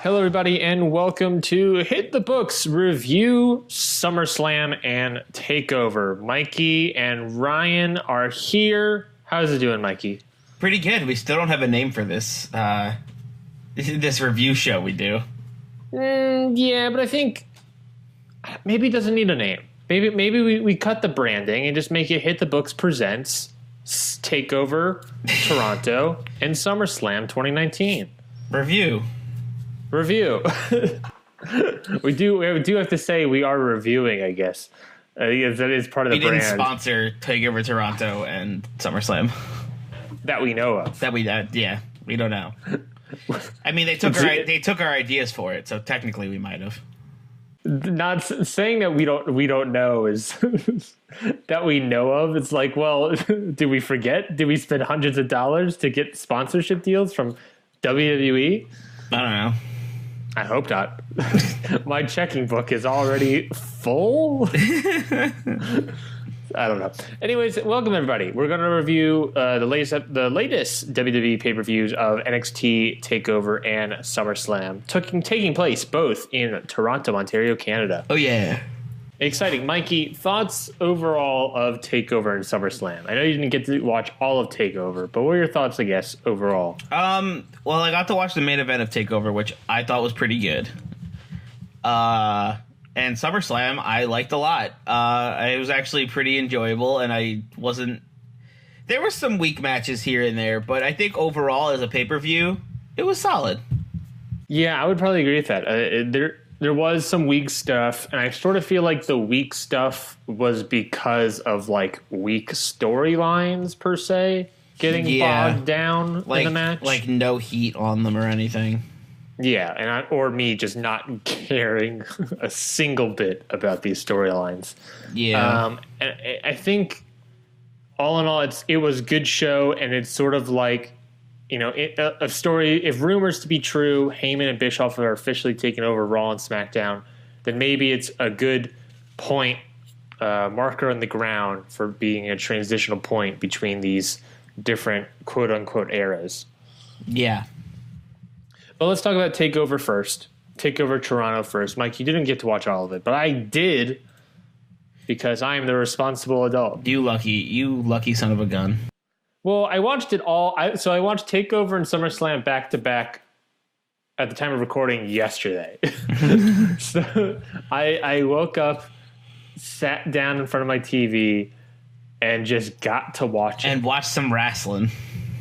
Hello, everybody, and welcome to Hit the Books Review Summerslam and TakeOver. Mikey and Ryan are here. How's it doing, Mikey? Pretty good. We still don't have a name for this this review show we do. Yeah, but I think maybe it doesn't need a name. Maybe we cut the branding and just make it Hit the Books Presents TakeOver Toronto and SummerSlam 2019. Review. We do have to say we are reviewing, I guess. That is part of the brand. We didn't sponsor TakeOver Toronto and SummerSlam. That we know of. We don't know. I mean, they took our ideas for it, so technically we might have. Not saying that we don't know is that we know of. It's like, well, did we forget? Did we spend hundreds of dollars to get sponsorship deals from WWE? I don't know. I hope not. My checking book is already full. I don't know. Anyways, welcome everybody. We're going to review the latest WWE pay-per-views of NXT TakeOver and SummerSlam, taking place both in Toronto, Ontario, Canada. Oh yeah. Exciting. Mikey, thoughts overall of TakeOver and SummerSlam? I know you didn't get to watch all of TakeOver, but what are your thoughts, I guess, overall? Well, I got to watch the main event of TakeOver, which I thought was pretty good. And SummerSlam, I liked a lot. It was actually pretty enjoyable, and there were some weak matches here and there, but I think overall, as a pay-per-view, it was solid. Yeah, I would probably agree with that. There was some weak stuff, and I sort of feel like the weak stuff was because of, like, weak storylines, per se, getting bogged down in the match. Like, no heat on them or anything. Yeah, or me just not caring a single bit about these storylines. Yeah. And I think, all in all, it was a good show, and it's sort of like, you know, a story, if rumors to be true, Heyman and Bischoff are officially taking over Raw and SmackDown, then maybe it's a good point, marker on the ground for being a transitional point between these different quote-unquote eras. Yeah. Well, let's talk about TakeOver first. TakeOver Toronto first. Mike, you didn't get to watch all of it, but I did because I am the responsible adult. You lucky son of a gun. Well, I watched it all. So I watched TakeOver and SummerSlam back to back at the time of recording yesterday. So I woke up, sat down in front of my TV, and just got to watch it. And watched some wrestling.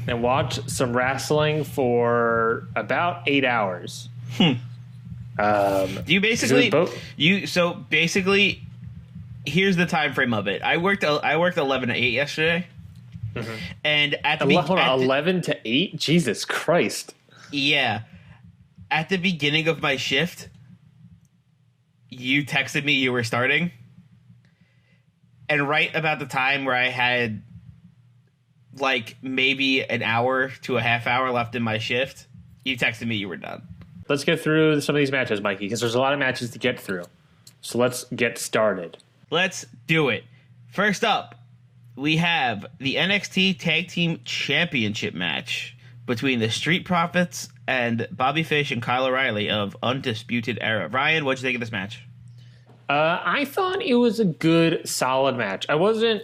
And watched some wrestling for about 8 hours. So basically, here's the time frame of it. I worked 11 to 8 yesterday. Mm-hmm. And at 11 to 8? Jesus Christ. Yeah. At the beginning of my shift, you texted me you were starting. And right about the time where I had like maybe an hour to a half hour left in my shift, you texted me you were done. Let's get through some of these matches, Mikey, because there's a lot of matches to get through. So let's get started. Let's do it. First up, we have the NXT Tag Team Championship match between the Street Profits and Bobby Fish and Kyle O'Reilly of Undisputed Era. Ryan, what'd you think of this match? I thought it was a good, solid match. I wasn't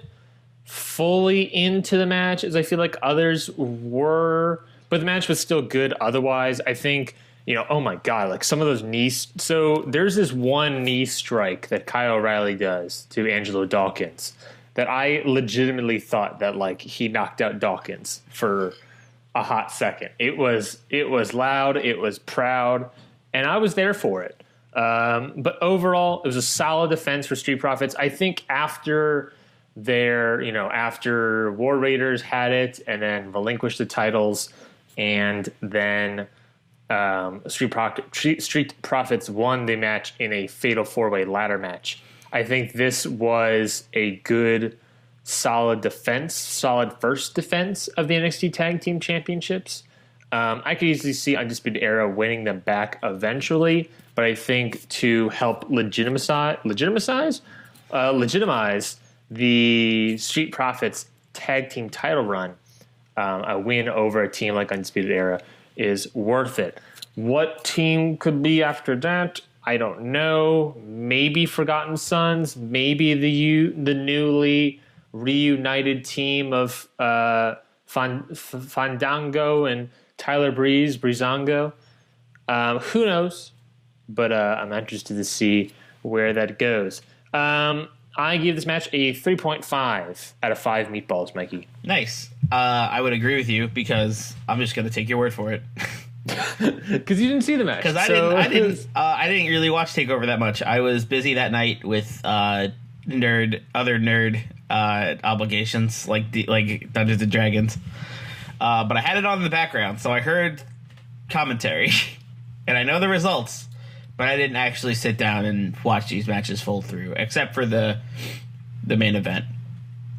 fully into the match as I feel like others were, but the match was still good otherwise. I think, oh my God, like some of those knees. So there's this one knee strike that Kyle O'Reilly does to Angelo Dawkins that I legitimately thought that like he knocked out Dawkins for a hot second. It was loud, it was proud, and I was there for it. But overall, it was a solid defense for Street Profits. I think after after War Raiders had it and then relinquished the titles, and then Street Profits won the match in a fatal 4-way ladder match. I think this was a good, solid first defense of the NXT Tag Team Championships. I could easily see Undisputed Era winning them back eventually, but I think to help legitimize the Street Profits Tag Team title run, a win over a team like Undisputed Era is worth it. What team could be after that? I don't know. Maybe Forgotten Sons. Maybe the newly reunited team of Fandango and Tyler Breezango. Who knows? But I'm interested to see where that goes. I give this match a 3.5 out of 5 meatballs, Mikey. Nice. I would agree with you because I'm just going to take your word for it. Because you didn't see the match. Because I didn't really watch TakeOver that much. I was busy that night with other nerd obligations like Dungeons and Dragons. But I had it on in the background, so I heard commentary, and I know the results. But I didn't actually sit down and watch these matches full through, except for the main event,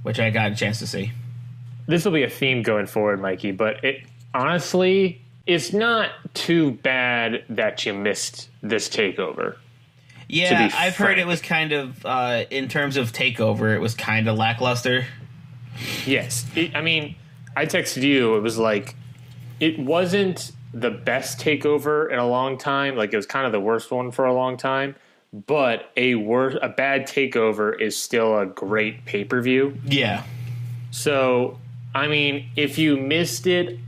which I got a chance to see. This will be a theme going forward, Mikey, but honestly, it's not too bad that you missed this TakeOver. Yeah, I've heard it was kind of, in terms of TakeOver, it was kind of lackluster. Yes. I texted you, it was like, it wasn't the best TakeOver in a long time. Like, it was kind of the worst one for a long time. But a bad TakeOver is still a great pay-per-view. Yeah. So, if you missed it,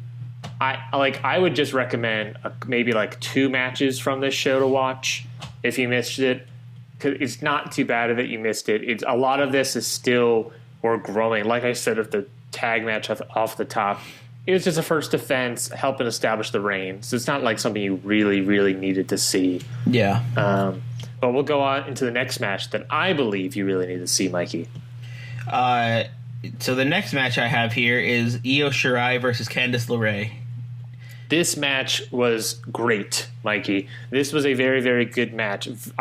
I would just recommend maybe like 2 matches from this show to watch if you missed it. 'Cause it's not too bad that you missed it. A lot of this is still, we're growing. Like I said, of the tag match off the top, it was just a first defense, helping establish the reign. So it's not like something you really, really needed to see. Yeah. But we'll go on into the next match that I believe you really need to see, Mikey. So the next match I have here is Io Shirai versus Candice LeRae. This match was great, Mikey. This was a very, very good match. If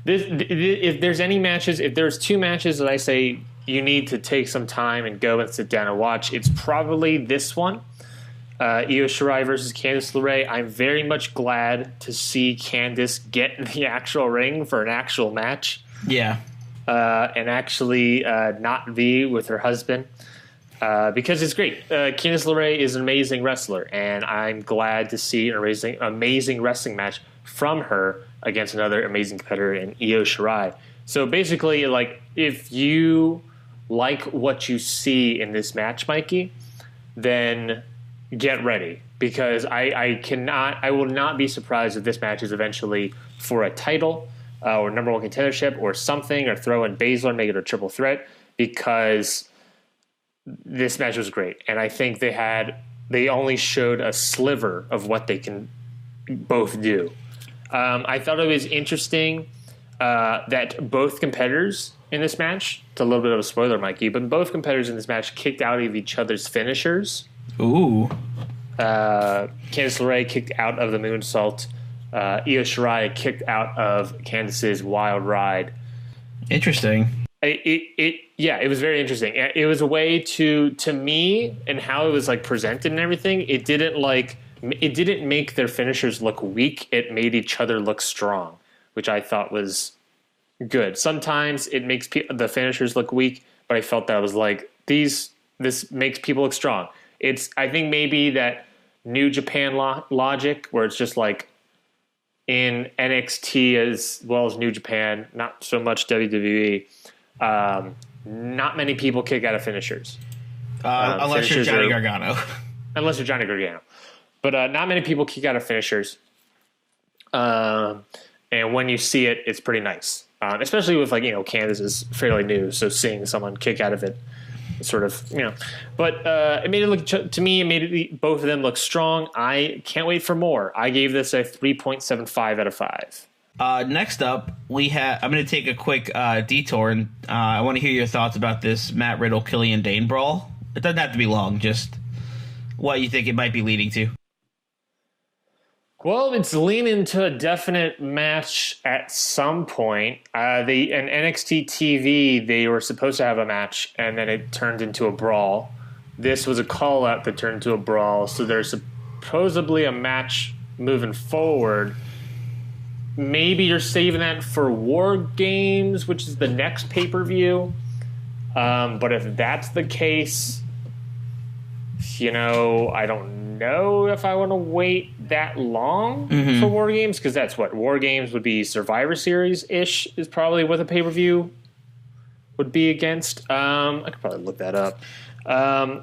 there's any matches, if there's 2 matches that I say you need to take some time and go and sit down and watch, it's probably this one, Io Shirai versus Candice LeRae. I'm very much glad to see Candice get in the actual ring for an actual match. Yeah. And actually not be with her husband, because it's great. Candice LeRae is an amazing wrestler, and I'm glad to see an amazing wrestling match from her against another amazing competitor in Io Shirai. So basically, like, if you like what you see in this match, Mikey, then get ready, because I will not be surprised if this match is eventually for a title or number 1 contendership or something, or throw in Baszler, make it a triple threat, because this match was great. And I think they only showed a sliver of what they can both do. I thought it was interesting that both competitors in this match, it's a little bit of a spoiler, Mikey, but both competitors in this match kicked out of each other's finishers. Ooh. Candice LeRae kicked out of the moonsault. Io Shirai kicked out of Candice's wild ride. Interesting. It was very interesting. It was a way to me, and how it was like presented and everything. It didn't make their finishers look weak. It made each other look strong, which I thought was good. Sometimes it makes the finishers look weak, but I felt that was like this makes people look strong. I think maybe that New Japan logic, where it's just like in NXT as well as New Japan, not so much WWE. Not many people kick out of finishers. Unless you're Johnny Gargano. Unless you're Johnny Gargano. But not many people kick out of finishers. And when you see it, it's pretty nice. Especially with, Candice is fairly new, so seeing someone kick out of it, sort of, But it made it look, to me, both of them look strong. I can't wait for more. I gave this a 3.75 out of 5. Next up, I'm going to take a quick detour, and I want to hear your thoughts about this Matt Riddle Killian Dane brawl. It doesn't have to be long, just what you think it might be leading to. Well, it's leaning to a definite match at some point. In NXT TV, they were supposed to have a match, and then it turned into a brawl. This was a call-out that turned into a brawl, so there's supposedly a match moving forward. Maybe you're saving that for War Games, which is the next pay-per-view. But if that's the case, I don't know if I want to wait that long for War Games, because that's what War Games would be. Survivor Series ish is probably what the pay-per-view would be against. I could probably look that up. I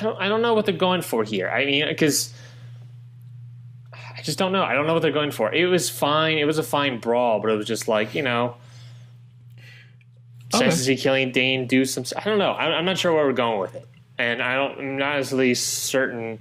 don't know what they're going for here. I mean, because I just don't know. I don't know what they're going for. It was fine. It was a fine brawl, but it was just like, nice to see Killian Dane do some. I don't know. I'm not sure where we're going with it, and I'm not honestly certain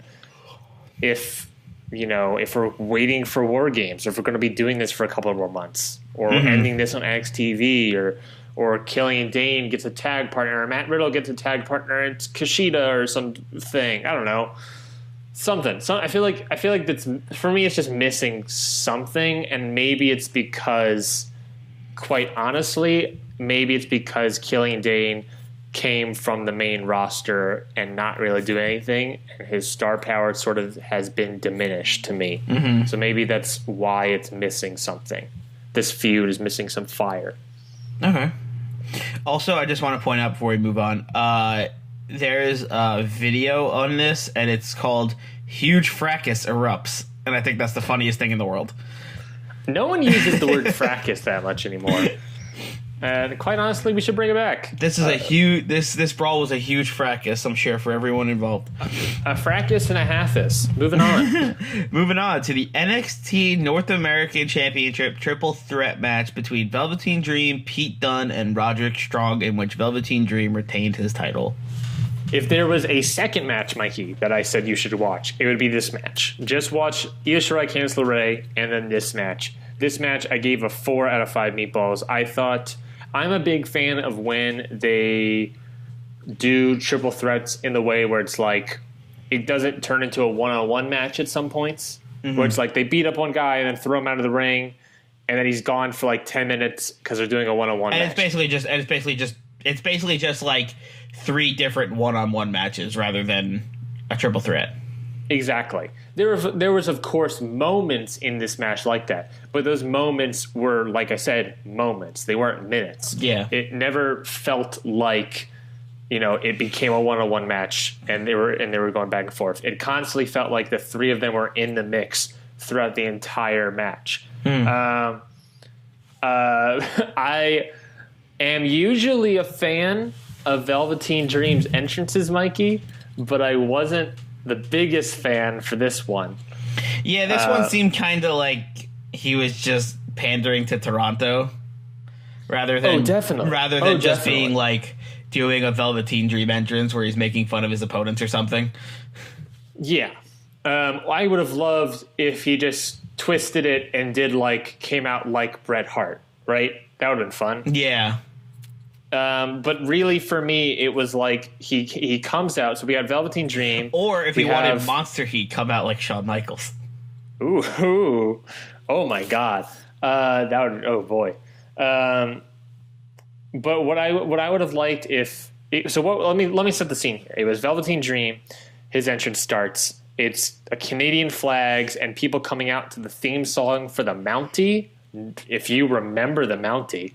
if we're waiting for War Games, or if we're going to be doing this for a couple of more months, or ending this on NXT or Killian Dane gets a tag partner, or Matt Riddle gets a tag partner, and it's Kushida or something. I don't know. Something. I feel like that's, for me, it's just missing something, and maybe it's because, quite honestly, Killian Dane came from the main roster and not really do anything, and his star power sort of has been diminished to me. So maybe that's why it's missing something. This feud is missing some fire. Okay. Also, I just want to point out before we move on, there's a video on this, and it's called Huge Fracas Erupts, and I think that's the funniest thing in the world. No one uses the word fracas that much anymore. And quite honestly, we should bring it back. This is a huge. This brawl was a huge fracas, I'm sure, for everyone involved. A fracas and a halfus. Moving on. Moving on to the NXT North American Championship triple threat match between Velveteen Dream, Pete Dunne, and Roderick Strong, in which Velveteen Dream retained his title. If there was a second match, Mikey, that I said you should watch, it would be this match. Just watch Io Shirai, Candice LeRae, and then this match. This match, I gave a 4 out of 5 meatballs. I'm a big fan of when they do triple threats in the way where it's like it doesn't turn into a one-on-one match at some points, where it's like they beat up one guy and then throw him out of the ring, and then he's gone for like 10 minutes because they're doing a one-on-one match. It's basically just like 3 different one-on-one matches rather than a triple threat. Exactly. There was, of course, moments in this match like that, but those moments were, like I said, moments. They weren't minutes. Yeah. It never felt like, it became a one-on-one match and they were going back and forth. It constantly felt like the 3 of them were in the mix throughout the entire match. I am usually a fan of Velveteen Dream's entrances, Mikey, but I wasn't the biggest fan for this one. Yeah, this one seemed kind of like he was just pandering to Toronto rather than just being like doing a Velveteen Dream entrance where he's making fun of his opponents or something. Yeah. I would have loved if he just twisted it and came out like Bret Hart, right? That would have been fun. Yeah. But really, for me, it was like he comes out. So we had Velveteen Dream, or if he wanted Monster Heat, come out like Shawn Michaels. Ooh, oh my God, that would. Oh boy. But what I would have liked let me set the scene here. It was Velveteen Dream. His entrance starts. It's a Canadian flags and people coming out to the theme song for the Mountie. If you remember the Mountie.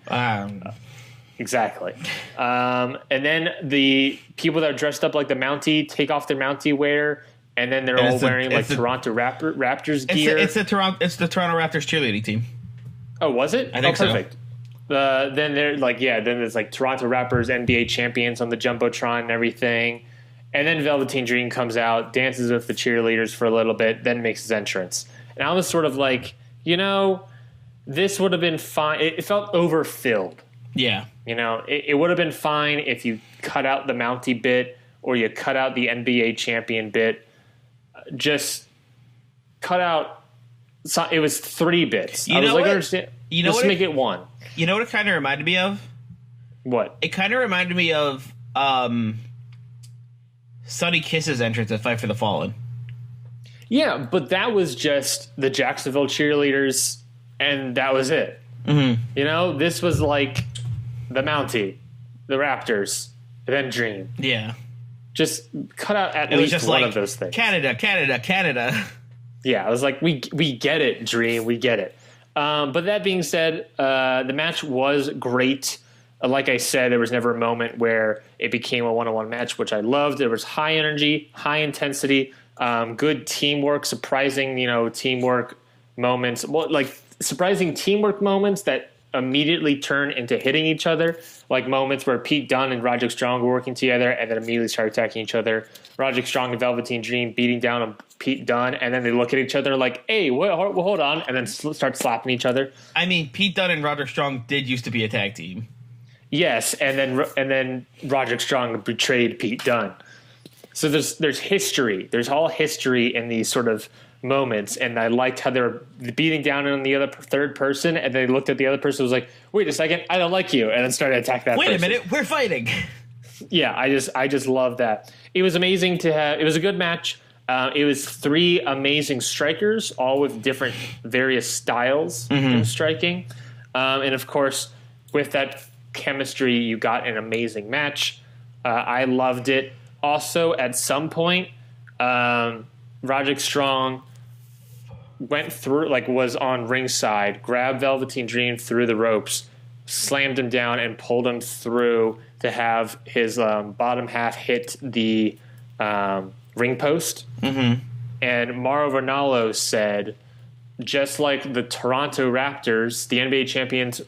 Exactly. And then the people that are dressed up like the Mountie take off their Mountie wear, and then they're all wearing Toronto Raptors gear. It's the Toronto Raptors cheerleading team. Oh, was it? I think perfect. Then they're then there's Toronto Raptors NBA champions on the Jumbotron and everything. And then Velveteen Dream comes out, dances with the cheerleaders for a little bit, then makes his entrance. And I was sort of like, this would have been fine. It felt overfilled. Yeah. It would have been fine if you cut out the Mountie bit or you cut out the NBA champion bit. Just cut out. It was 3 bits. Just make it 1. You know what it kind of reminded me of? What? It kind of reminded me of Sonny Kiss's entrance at Fight for the Fallen. Yeah, but that was just the Jacksonville cheerleaders, and that was it. Mm-hmm. This was like the Mountie, the Raptors, and then Dream. Yeah. Just cut out at least one of those things. Canada. Yeah, I was like, we get it, Dream, we get it. But that being said, the match was great. like I said, there was never a moment where it became a one-on-one match, which I loved. There was high energy, high intensity, good teamwork, surprising, teamwork moments. Well, like surprising teamwork moments that immediately turn into hitting each other, like moments where Pete Dunne and Roderick Strong were working together and then immediately start attacking each other. Roderick Strong and Velveteen Dream beating down on Pete Dunne, and then they look at each other like, hey, hold on, and then start slapping each other. I mean, Pete Dunne and Roderick Strong did used to be a tag team. Yes, and then Roderick Strong betrayed Pete Dunne. So there's history. There's all history in these sort of moments, and I liked how they were beating down on the other third person, and they looked at the other person and was like, wait a second, I don't like you, and then started attacking that person. Wait a minute, we're fighting. Yeah, I just love that. It was amazing to have. It was a good match. It was 3 amazing strikers, all with different various styles in striking. And of course, with that chemistry, you got an amazing match. I loved it. Also, at some point, Roderick Strong went through, was on ringside, grabbed Velveteen Dream through the ropes, slammed him down, and pulled him through to have his bottom half hit the ring post. And Mauro Ranallo said, just like the Toronto Raptors, the NBA champions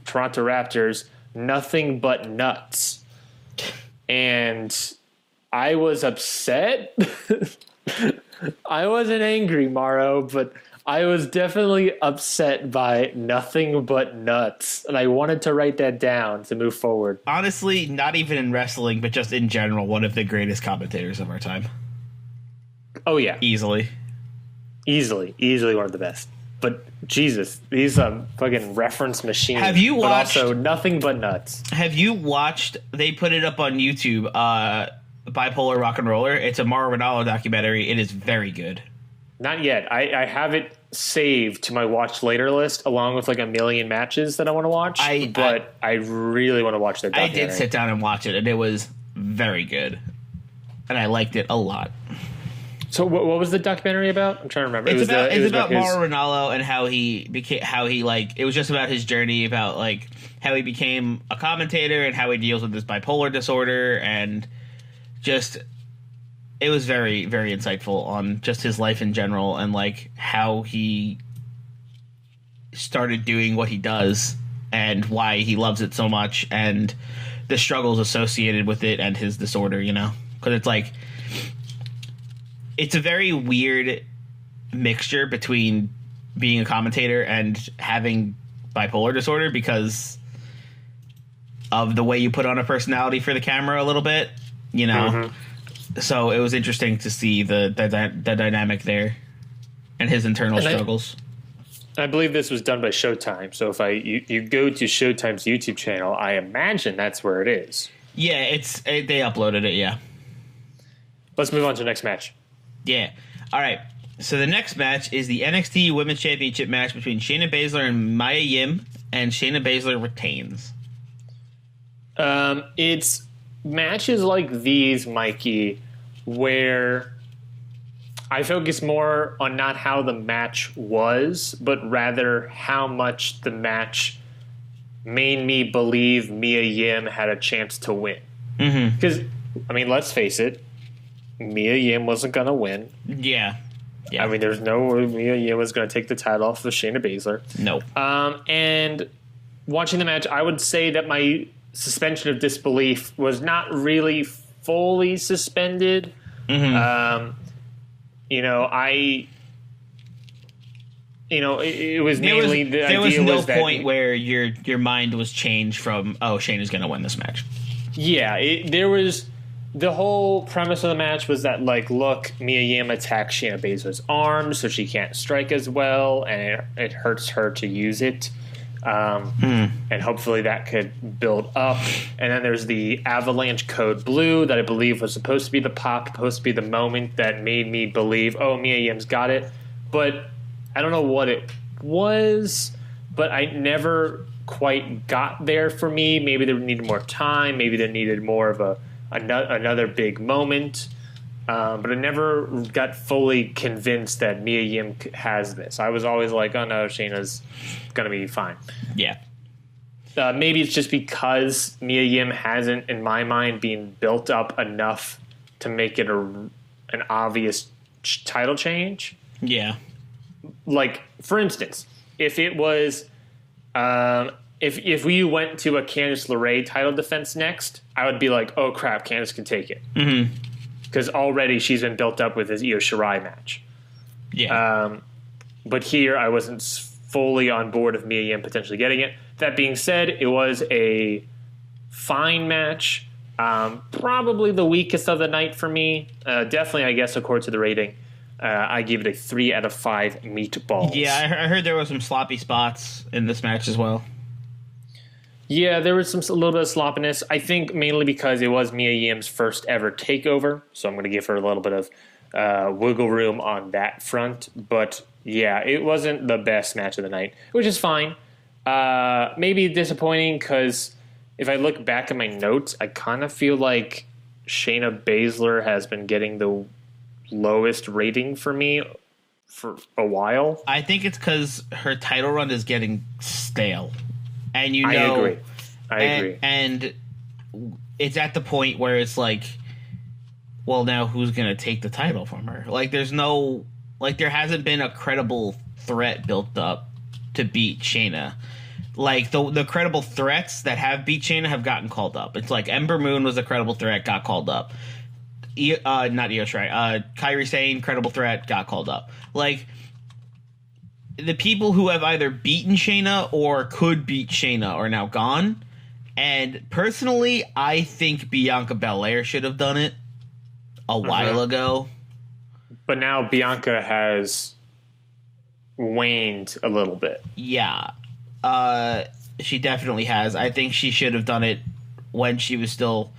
Toronto Raptors, nothing but nuts. And I was upset. I wasn't angry, Mauro, but I was definitely upset by nothing but nuts. And I wanted to write that down to move forward. Honestly, not even in wrestling, but just in general, one of the greatest commentators of our time. Oh, yeah. Easily one of the best. But Jesus, he's a fucking reference machine. Have you watched? But also nothing but nuts. Have you watched? They put it up on YouTube. Bipolar Rock and Roller. It's a Mauro Ranallo documentary. It is very good. Not yet. I have it saved to my watch later list, along with a million matches that I want to watch. I really want to watch their documentary. I did sit down and watch it, and it was very good, and I liked it a lot. So what was the documentary about? I'm trying to remember. It's about Mauro Ranallo and how he became, it was just about his journey, about how he became a commentator and how he deals with this bipolar disorder, and just, it was very, very insightful on just his life in general and how he started doing what he does and why he loves it so much and the struggles associated with it and his disorder, because it's a very weird mixture between being a commentator and having bipolar disorder because of the way you put on a personality for the camera a little bit, So it was interesting to see the dynamic there and his internal struggles. I believe this was done by Showtime. So if you go to Showtime's YouTube channel, I imagine that's where it is. Yeah, they uploaded it, yeah. Let's move on to the next match. Yeah. All right. So the next match is the NXT Women's Championship match between Shayna Baszler and Mia Yim, and Shayna Baszler retains. It's matches like these, Mikey, where I focus more on not how the match was, but rather how much the match made me believe Mia Yim had a chance to win. Because, let's face it, Mia Yim wasn't going to win. Yeah. There's no way Mia Yim was going to take the title off of Shayna Baszler. No. And watching the match, I would say that my suspension of disbelief was not really fully suspended. It was mainly the idea was no point where your mind was changed from, Shayna's going to win this match. Yeah, there was. The whole premise of the match was that, look, Mia Yim attacked Shayna Baszler's arm, so she can't strike as well, and it hurts her to use it. And hopefully that could build up. And then there's the Avalanche Code Blue that I believe was supposed to be the pop, supposed to be the moment that made me believe, Mia Yim's got it. But I don't know what it was, but I never quite got there for me. Maybe they needed more time. Maybe they needed more of another big moment. But I never got fully convinced that Mia Yim has this. I was always like, oh no, Shayna's going to be fine. Yeah. Maybe it's just because Mia Yim hasn't, in my mind, been built up enough to make it an obvious title change. Yeah. Like, for instance, if it was, if we went to a Candice LeRae title defense next, I would be like, oh crap, Candice can take it. Because already she's been built up with this Io Shirai match. Yeah. But here I wasn't fully on board of Mia Yim potentially getting it. That being said, it was a fine match. Probably the weakest of the night for me. Definitely, I guess, according to the rating. I give it a 3 out of 5 meatballs. Yeah, I heard there were some sloppy spots in this match as well. Yeah, there was a little bit of sloppiness. I think mainly because it was Mia Yim's first ever takeover, so I'm going to give her a little bit of wiggle room on that front. But yeah, it wasn't the best match of the night, which is fine. Maybe disappointing because if I look back at my notes, I kind of feel like Shayna Baszler has been getting the lowest rating for me for a while. I think it's because her title run is getting stale. And I agree. I agree. And it's at the point where it's like, well, now who's going to take the title from her? Like, there hasn't been a credible threat built up to beat Shayna. Like, the credible threats that have beat Shayna have gotten called up. It's like Ember Moon was a credible threat, got called up. Not Io Shirai. Kairi Sane, credible threat, got called up. Like, the people who have either beaten Shayna or could beat Shayna are now gone. And personally, I think Bianca Belair should have done it a while ago. But now Bianca has waned a little bit. Yeah. She definitely has. I think she should have done it when she was still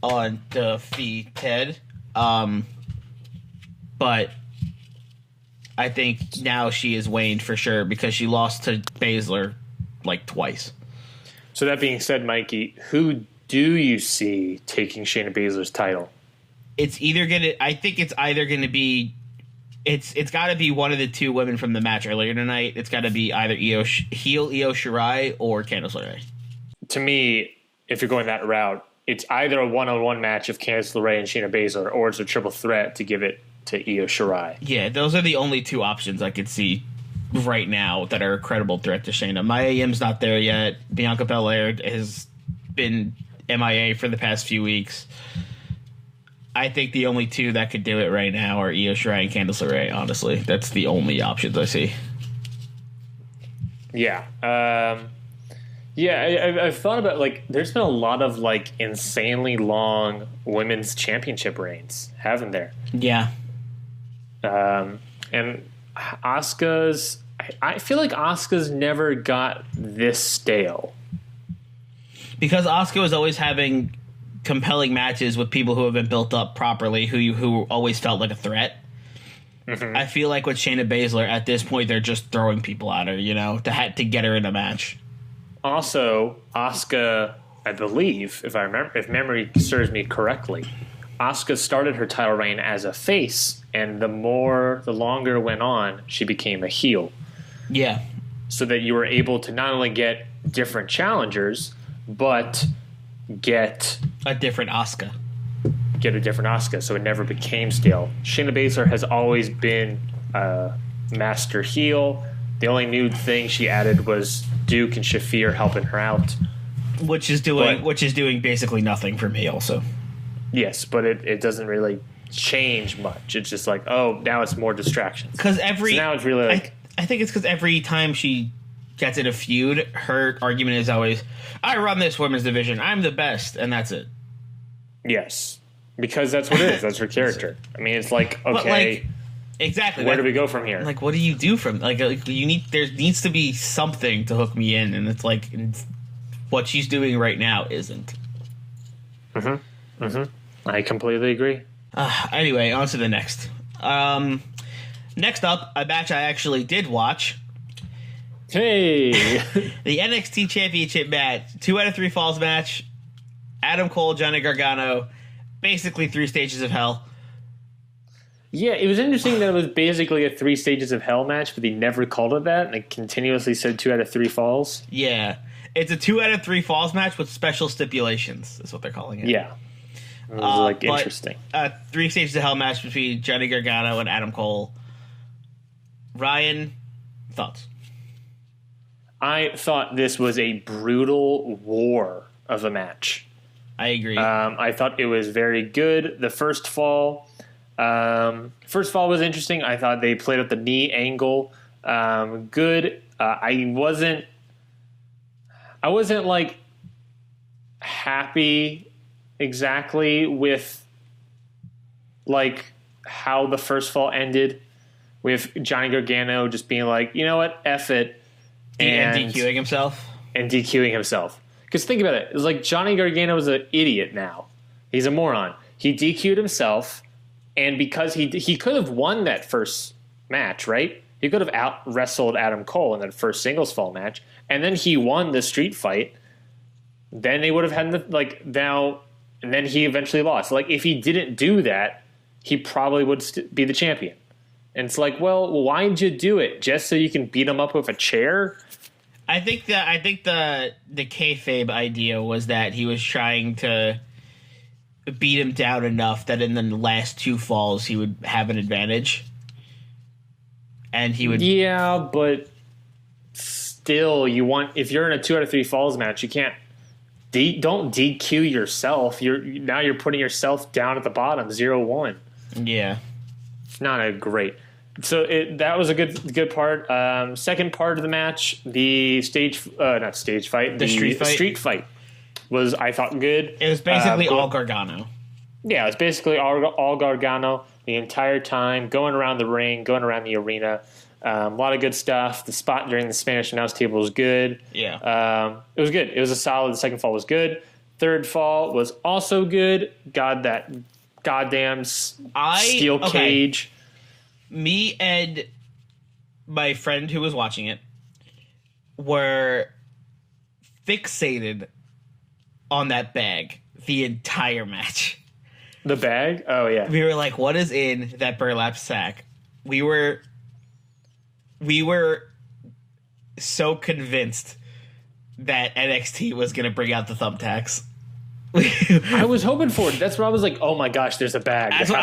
undefeated. But I think now she is waned for sure because she lost to Baszler like twice. So that being said, Mikey, who do you see taking Shayna Baszler's title? It's either gonna be it's got to be one of the two women from the match earlier tonight. It's got to be either Io Shirai or Candice LeRae. To me, if you're going that route, it's either a one-on-one match of Candice LeRae and Shayna Baszler, or it's a triple threat to give it to Io Shirai. Yeah, those are the only two options I could see right now that are a credible threat to Shayna. Mia Yim's not there yet. Bianca Belair has been MIA for the past few weeks. I think the only two that could do it right now are Io Shirai and Candice LeRae, honestly. That's the only options I see. Yeah. I've thought about, like, there's been a lot of, like, insanely long women's championship reigns, haven't there? Yeah. And Asuka's, I feel like Asuka's never got this stale. Because Asuka was always having compelling matches with people who have been built up properly, who always felt like a threat. I feel like with Shayna Baszler, at this point, they're just throwing people at her, to get her in a match. Also, Asuka, I believe, if memory serves me correctly, Asuka started her title reign as a face, and the longer it went on, she became a heel. Yeah. So that you were able to not only get different challengers, but get a different Asuka. So it never became stale. Shayna Baszler has always been a master heel. The only new thing she added was Duke and Shafir helping her out, which is doing basically nothing for me. Also, yes, but it doesn't really change much. It's just like, oh, now it's more distractions. Because now it's really like, I think it's because every time she gets in a feud, her argument is always, "I run this women's division. I'm the best," and that's it. Yes, because that's what it is. That's her character. I mean, it's like, okay. Exactly. Where do we go from here? Like, what do you do from there needs to be something to hook me in, and it's like what she's doing right now isn't. I completely agree. Anyway, on to the next. Next up, a match I actually did watch. Hey, the NXT Championship match, 2 out of 3 falls match. Adam Cole, Johnny Gargano, basically 3 stages of hell. Yeah, it was interesting that it was basically a 3 stages of hell match, but they never called it that, and they continuously said 2 out of 3 falls. Yeah. It's a 2 out of 3 falls match with special stipulations. Is what they're calling it. Yeah. It was interesting. 3 stages of hell match between Johnny Gargano and Adam Cole. Ryan, thoughts? I thought this was a brutal war of a match. I agree. I thought it was very good. The first fall was interesting. I thought they played up the knee angle good. I wasn't like happy exactly with like how the first fall ended, with Johnny Gargano just being like, you know what, F it, and DQing himself. Because think about it. It's like Johnny Gargano is an idiot now. He's a moron. He DQ'd himself, and because he could have won that first match, right? He could have out-wrestled Adam Cole in that first singles fall match, and then he won the street fight. Then they would have had and then he eventually lost. Like, if he didn't do that, he probably would be the champion. And it's like, well, why'd you do it? Just so you can beat him up with a chair? I think the kayfabe idea was that he was trying to beat him down enough that in the last 2 falls he would have an advantage, and he would. Yeah, but still, if you're in a 2 out of 3 falls match, you can't. Don't DQ yourself. You're putting yourself down at the bottom, 0-1. Yeah, it's not a great. So that was a good part. Second part of the match, the street fight was, I thought, good. It was basically all Gargano. Yeah, it was basically all Gargano the entire time, going around the ring, going around the arena. A lot of good stuff. The spot during the Spanish announce table was good. Yeah. It was good. It was a solid. The second fall was good. Third fall was also good. God, that goddamn steel cage. Me and my friend who was watching it were fixated on that bag the entire match. The bag? Oh, yeah. We were like, what is in that burlap sack? We were so convinced that NXT was going to bring out the thumbtacks. I was hoping for it. That's where I was like, oh my gosh, there's a bag. That's what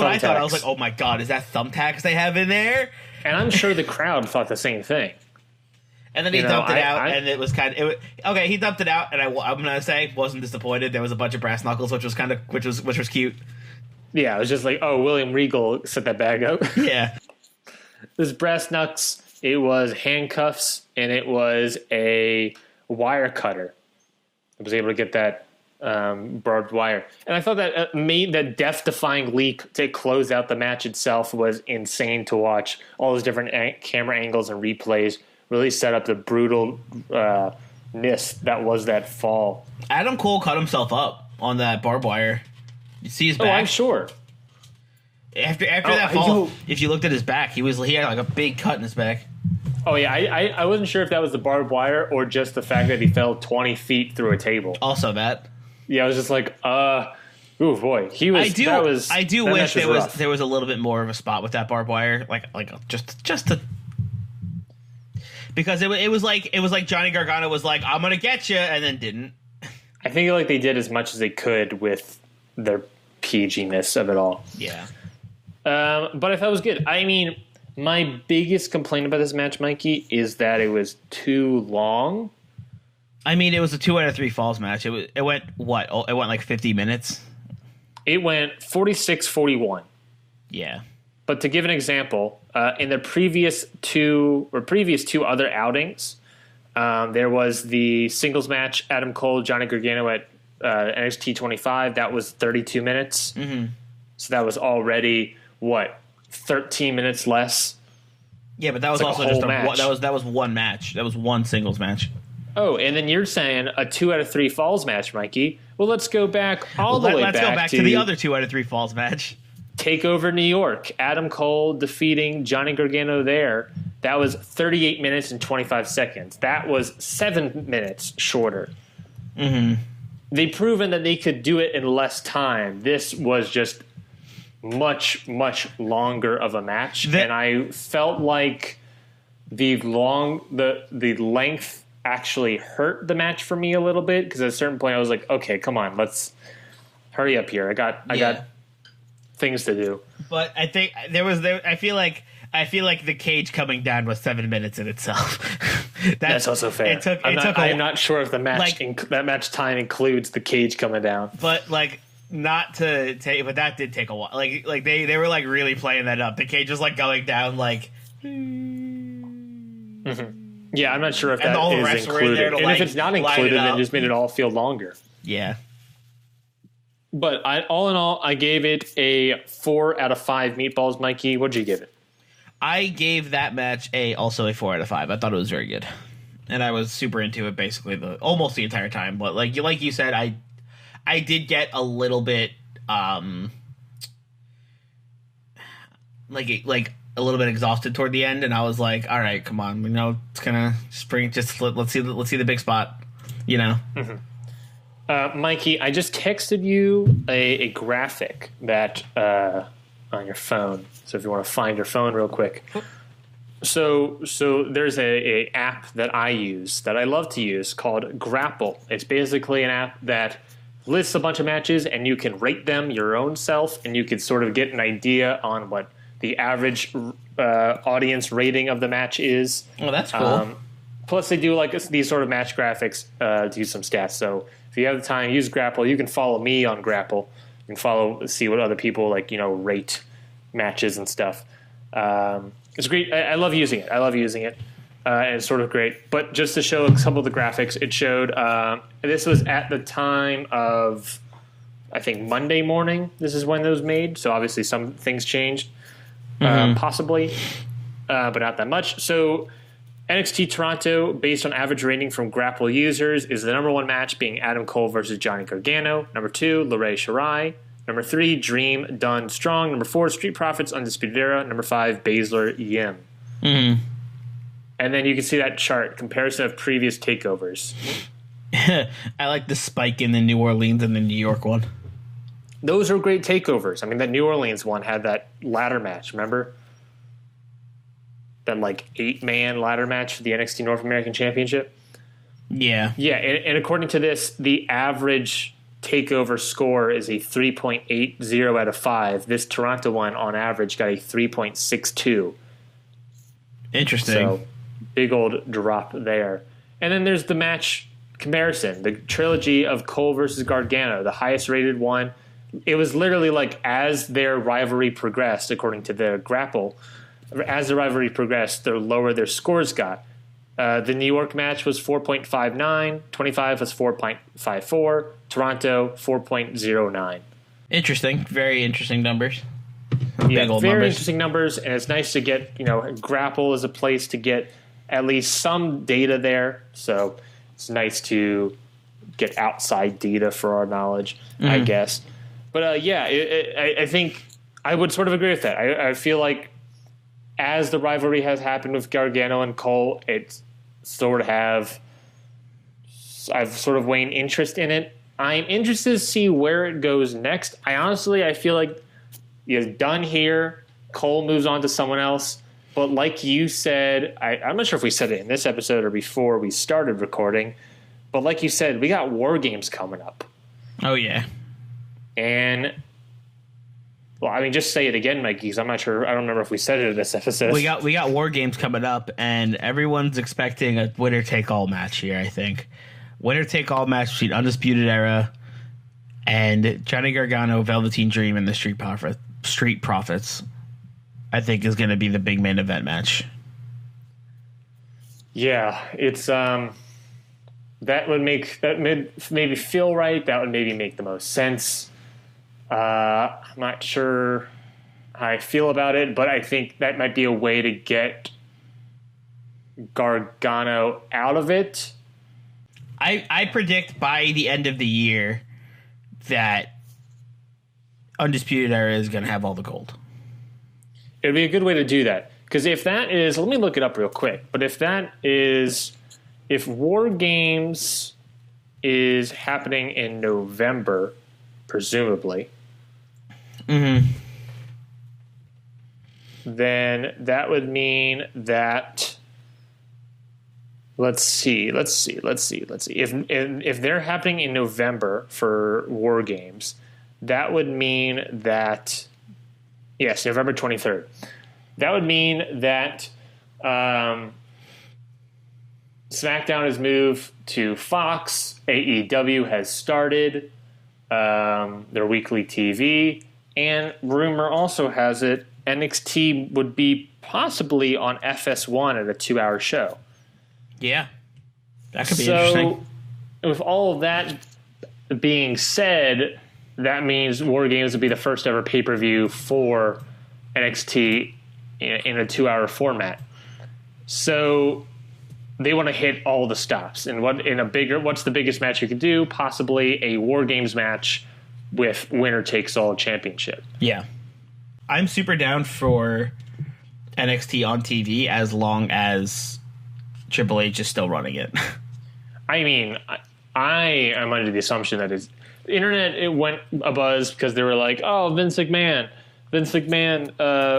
I thought. I was like, oh my god, is that thumbtacks they have in there? And I'm sure the crowd thought the same thing. And then he dumped it out, and it was kind of okay. He dumped it out, and I'm gonna say wasn't disappointed. There was a bunch of brass knuckles, which was cute. Yeah, it was just like, oh, William Regal set that bag up. Yeah, this brass knucks. It was handcuffs, and it was a wire cutter. I was able to get that barbed wire, and I thought that made that death-defying leap to close out the match itself was insane to watch. All those different camera angles and replays really set up the brutalness that was that fall. Adam Cole cut himself up on that barbed wire. You see his back? Oh, I'm sure. After that fall, if you looked at his back, he had like a big cut in his back. Oh yeah, I wasn't sure if that was the barbed wire or just the fact that he fell 20 feet through a table. Also that. Yeah, I was just like, oh boy, he was. I do wish there was a little bit more of a spot with that barbed wire, like just to, because it was like Johnny Gargano was like, I'm gonna get you, and then didn't. I think like they did as much as they could with their PG-ness of it all. Yeah. But I thought it was good. I mean, my biggest complaint about this match, Mikey, is that it was too long. I mean, it was a 2 out of 3 falls match. It went what? It went like 50 minutes. It went 46-41. Yeah. But to give an example, in the previous two other outings, there was the singles match, Adam Cole, Johnny Gargano at NXT 25. That was 32 minutes. Mm-hmm. So that was already 13 minutes less. Yeah, but that was also just that was one match. That was one singles match. Oh, and then you're saying a 2 out of 3 falls match, Mikey. Well, let's go back Let's go back to the other 2 out of 3 falls match. TakeOver New York. Adam Cole defeating Johnny Gargano there. That was 38 minutes and 25 seconds. That was 7 minutes shorter. Mm-hmm. They've proven that they could do it in less time. This was just much, much longer of a match. And I felt like the length actually hurt the match for me a little bit, because at a certain point I was like, okay, come on, let's hurry up here. I got things to do. But I think I feel like the cage coming down was 7 minutes in itself. That's also fair. I'm not sure if the match that match time includes the cage coming down. But not to take, but that did take a while. Like they were like really playing that up. The cage was like going down like. Mm-hmm. Yeah, I'm not sure if that is included. And if it's not included, then just made it all feel longer. Yeah. But all in all, I gave it a 4 out of 5 meatballs. Mikey, what'd you give it? I gave that match also a 4 out of 5. I thought it was very good, and I was super into it basically almost the entire time. But like you said, I did get a little bit like a little bit exhausted toward the end, and I was like, all right, come on, it's gonna spring. Let's see the big spot, Mm-hmm. Mikey, I just texted you a graphic that on your phone. So if you want to find your phone real quick. So there's a app that I use that I love to use called Grapple. It's basically an app that lists a bunch of matches, and you can rate them your own self, and you can sort of get an idea on what the average audience rating of the match is. Oh, that's cool. Plus, they do these sort of match graphics to use some stats. So if you have the time, use Grapple. You can follow me on Grapple. You can see what other people rate matches and stuff. It's great. I love using it. And it's sort of great. But just to show a couple of the graphics, it showed this was at the time of, I think, Monday morning. This is when it was made. So obviously some things changed, possibly, but not that much. So NXT Toronto, based on average rating from Grapple users, is the number 1 match being Adam Cole versus Johnny Gargano. Number 2, Larray Shirai. Number 3, Dream, Dunn, Strong. Number 4, Street Profits, Undisputed Era. Number 5, Baszler, Yim. Mm-hmm. And then you can see that chart, comparison of previous takeovers. I like the spike in the New Orleans and the New York one. Those are great takeovers. I mean, that New Orleans one had that ladder match, remember? That 8-man ladder match for the NXT North American Championship. Yeah. Yeah, and according to this, the average takeover score is a 3.80 out of 5. This Toronto one, on average, got a 3.62. Interesting. So, big old drop there. And then there's the match comparison, the trilogy of Cole versus Gargano, the highest rated one. It was literally as their rivalry progressed, according to the Grapple, as the rivalry progressed, the lower their scores got. The New York match was 4.59, 25 was 4.54, Toronto 4.09. Interesting. Very interesting numbers. Yeah, very interesting numbers, and it's nice to get, Grapple is a place to get at least some data there, so it's nice to get outside data for our knowledge, I guess. But I think I would sort of agree with that. I feel like as the rivalry has happened with Gargano and Cole, I've sort of waned interest in it. I'm interested to see where it goes next. I feel like he's done here. Cole moves on to someone else. But like you said, I'm not sure if we said it in this episode or before we started recording, but like you said, we got War Games coming up. Oh, yeah. And, just say it again, Mikey, because I'm not sure. I don't remember if we said it in this episode. We got War Games coming up, and everyone's expecting a winner-take-all match here, I think. Winner-take-all match between Undisputed Era and Johnny Gargano, Velveteen Dream, and the Street Profits, I think, is going to be the big main event match. Yeah, it's that would maybe feel right. That would maybe make the most sense. I'm not sure how I feel about it, but I think that might be a way to get Gargano out of it. I predict by the end of the year that Undisputed Era is going to have all the gold. It would be a good way to do that. Because if that is, let me look it up real quick, but if War Games is happening in November, presumably, then that would mean that Let's see. If they're happening in November for War Games, that would mean that yes, November 23rd. That would mean that SmackDown has moved to Fox. AEW has started their weekly TV, and rumor also has it NXT would be possibly on FS1 at a 2-hour show. Yeah, that could be interesting. With all of that being said, that means War Games would be the first ever pay-per-view for NXT in a 2-hour format. So they want to hit all the stops. And what's the biggest match you could do? Possibly a War Games match with winner takes all championship. Yeah. I'm super down for NXT on TV as long as Triple H is still running it. I mean, I am under the assumption that the internet, it went abuzz because they were like, oh, Vince McMahon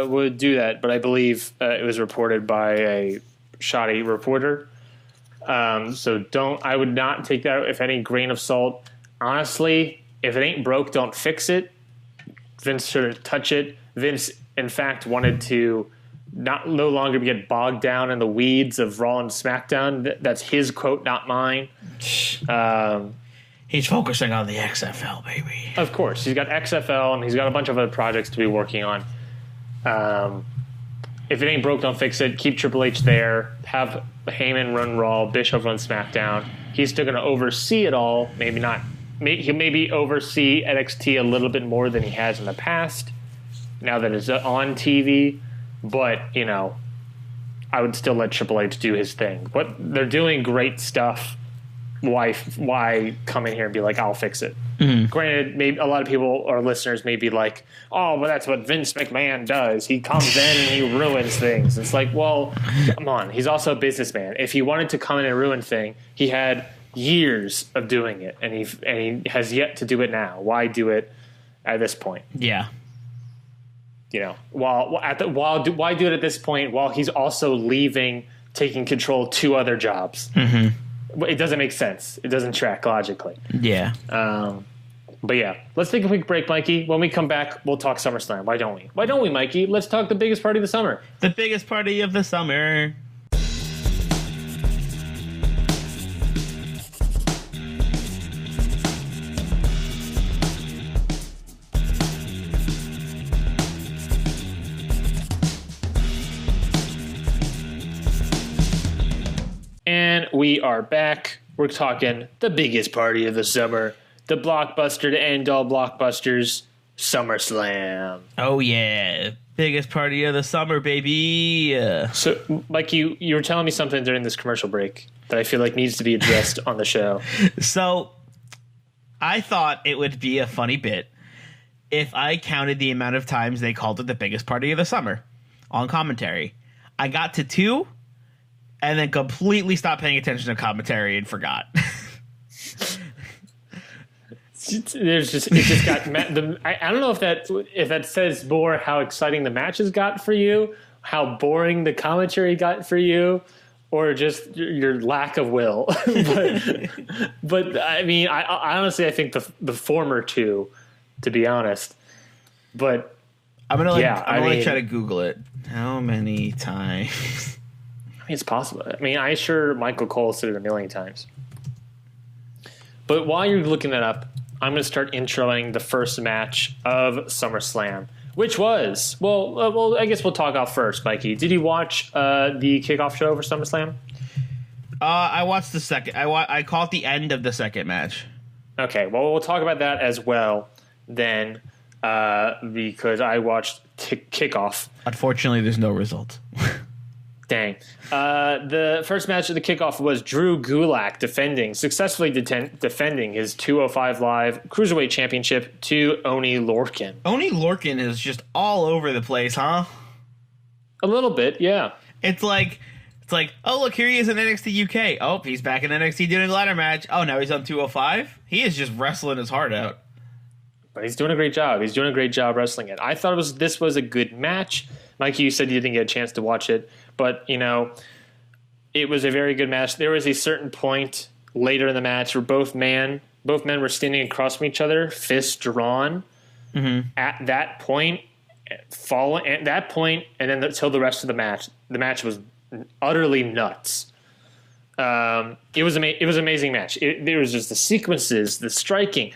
would do that. But I believe it was reported by a shoddy reporter. So I would not take that with any grain of salt. Honestly, if it ain't broke, don't fix it. Vince shouldn't touch it. Vince, in fact, wanted to no longer get bogged down in the weeds of Raw and SmackDown. That's his quote, not mine. He's focusing on the XFL, baby. Of course. He's got XFL, and he's got a bunch of other projects to be working on. If it ain't broke, don't fix it. Keep Triple H there. Have Heyman run Raw, Bischoff run SmackDown. He's still going to oversee it all. Maybe not. He'll maybe oversee NXT a little bit more than he has in the past, now that it's on TV. But, I would still let Triple H do his thing. But they're doing great stuff. Why come in here and be like, I'll fix it? Mm-hmm. Granted, maybe a lot of people or listeners may be like, oh, well, that's what Vince McMahon does. He comes in and he ruins things. It's like, well, come on. He's also a businessman. If he wanted to come in and ruin thing, he had years of doing it, and he has yet to do it now. Why do it at this point? Yeah. Why do it at this point while he's also taking control of 2 other jobs? Mm-hmm. It doesn't make sense. It doesn't track logically. Yeah. But yeah, let's take a quick break, Mikey. When we come back, we'll talk SummerSlam. Why don't we, Mikey? Let's talk the biggest party of the summer. The biggest party of the summer. And we are back. We're talking the biggest party of the summer, the blockbuster to end all blockbusters, SummerSlam. Oh, yeah. Biggest party of the summer, baby. So, Mike, you were telling me something during this commercial break that I feel like needs to be addressed on the show. So, I thought it would be a funny bit if I counted the amount of times they called it the biggest party of the summer on commentary. I got to 2. And then completely stopped paying attention to commentary and forgot. I don't know if that says more how exciting the matches got for you, how boring the commentary got for you, or just your lack of will. but I mean, I honestly I think the former two, to be honest. But I'm gonna try to Google it. How many times? I mean, it's possible. I mean, I'm sure Michael Cole said it a million times. But while you're looking that up, I'm going to start introing the first match of SummerSlam, which was, well, I guess we'll talk off first, Mikey. Did you watch the kickoff show for SummerSlam? I watched the second. I caught the end of the second match. Okay, well, we'll talk about that as well then, because I watched kickoff. Unfortunately, there's no result. Dang. The first match of the kickoff was Drew Gulak successfully defending his 205 Live Cruiserweight Championship to Oney Lorcan. Oney Lorcan is just all over the place, huh? A little bit, yeah. It's like, oh, look, here he is in NXT UK. Oh, he's back in NXT doing a ladder match. Oh, now he's on 205? He is just wrestling his heart out. But he's doing a great job. He's doing a great job wrestling it. I thought this was a good match. Mikey, you said you didn't get a chance to watch it. But, It was a very good match. There was a certain point later in the match where both men were standing across from each other, fists drawn. Mm-hmm. At that point, and then until the rest of the match was utterly nuts. It was an amazing match. There was just the sequences, the striking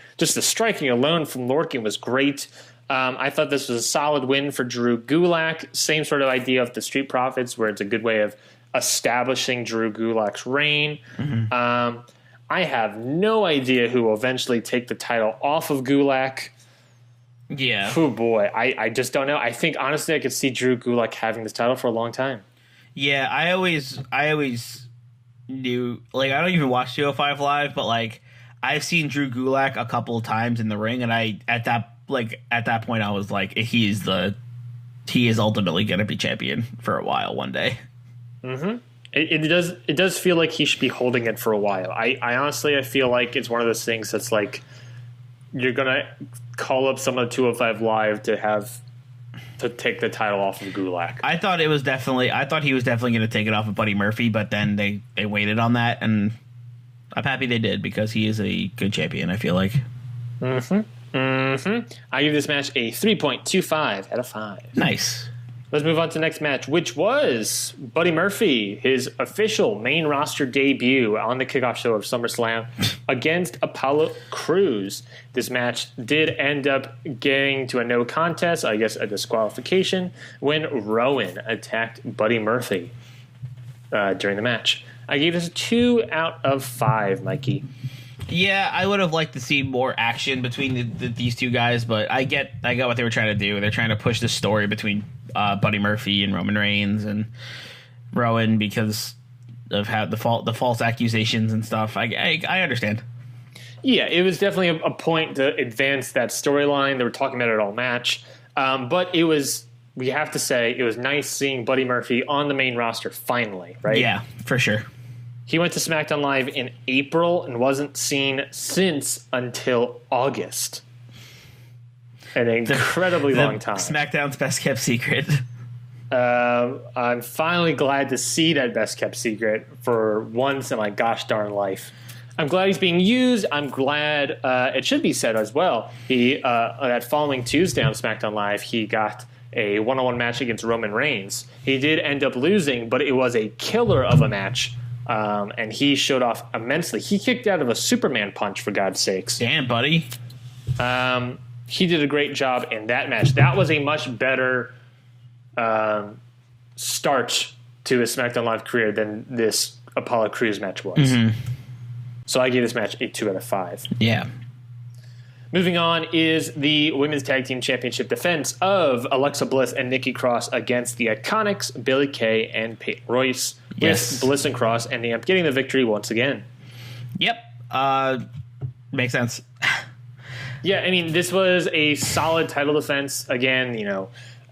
alone from Lorcan was great. I thought this was a solid win for Drew Gulak. Same sort of idea of the Street Profits, where it's a good way of establishing Drew Gulak's reign. Mm-hmm. I have no idea who will eventually take the title off of Gulak. Yeah. Oh boy, I just don't know. I think honestly I could see Drew Gulak having this title for a long time. Yeah, I always knew, like, I don't even watch 205 Live, but like I've seen Drew Gulak a couple of times in the ring, and at that point I was like, he is ultimately going to be champion for a while one day. Mm-hmm. It does feel like he should be holding it for a while. I honestly feel like it's one of those things that's like you're gonna call up some of the 205 Live to take the title off of Gulak. I thought he was definitely going to take it off of Buddy Murphy, but then they waited on that, and I'm happy they did because he is a good champion, I feel like. Mm-hmm. Mm-hmm. I give this match a 3.25 out of 5. Nice. Let's move on to the next match, which was Buddy Murphy, his official main roster debut on the kickoff show of SummerSlam against Apollo Crews. This match did end up getting to a no contest, I guess a disqualification, when Rowan attacked Buddy Murphy during the match. I gave this a 2 out of 5, Mikey. Yeah, I would have liked to see more action between these two guys, but I get what they were trying to do. They're trying to push the story between Buddy Murphy and Roman Reigns and Rowan because of how the false accusations and stuff. I understand. Yeah, it was definitely a point to advance that storyline. They were talking about it all match, but we have to say it was nice seeing Buddy Murphy on the main roster finally, right? Yeah, for sure. He went to SmackDown Live in April and wasn't seen since until August. An incredibly long time. SmackDown's best kept secret. I'm finally glad to see that best kept secret for once in my gosh darn life. I'm glad he's being used. I'm glad it should be said as well. That following Tuesday on SmackDown Live, he got a one-on-one match against Roman Reigns. He did end up losing, but it was a killer of a match. And he showed off immensely. He kicked out of a Superman punch, for God's sakes. Damn, buddy. He did a great job in that match. That was a much better start to his SmackDown Live career than this Apollo Crews match was. Mm-hmm. So I gave this match a 2 out of 5. Yeah. Moving on is the Women's Tag Team Championship defense of Alexa Bliss and Nikki Cross against the Iconics, Bayley Kay and Peyton Royce. Yes. With Bliss and Cross ending up getting the victory once again. Yep. Makes sense. Yeah, I mean, this was a solid title defense. Again,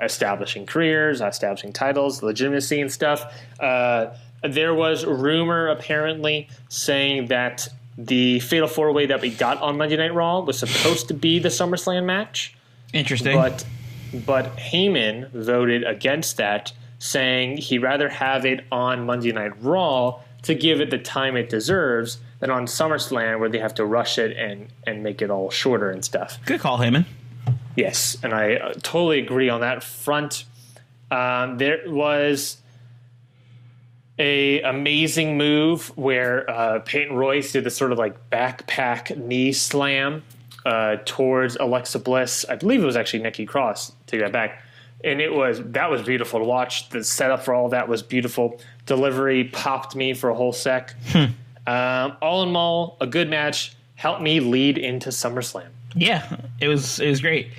establishing careers, establishing titles, legitimacy and stuff. There was rumor, apparently, saying that the Fatal 4-Way that we got on Monday Night Raw was supposed to be the SummerSlam match. Interesting. But Heyman voted against that, saying he'd rather have it on Monday Night Raw to give it the time it deserves than on SummerSlam where they have to rush it and make it all shorter and stuff. Good call, Heyman. Yes, and I totally agree on that front. There was a amazing move where Peyton Royce did this sort of like backpack knee slam towards Alexa Bliss. I believe it was actually Nikki Cross. Take that back. And that was beautiful to watch. The setup for all that was beautiful. Delivery popped me for a whole sec. All in all, a good match. Helped me lead into SummerSlam. Yeah, it was great.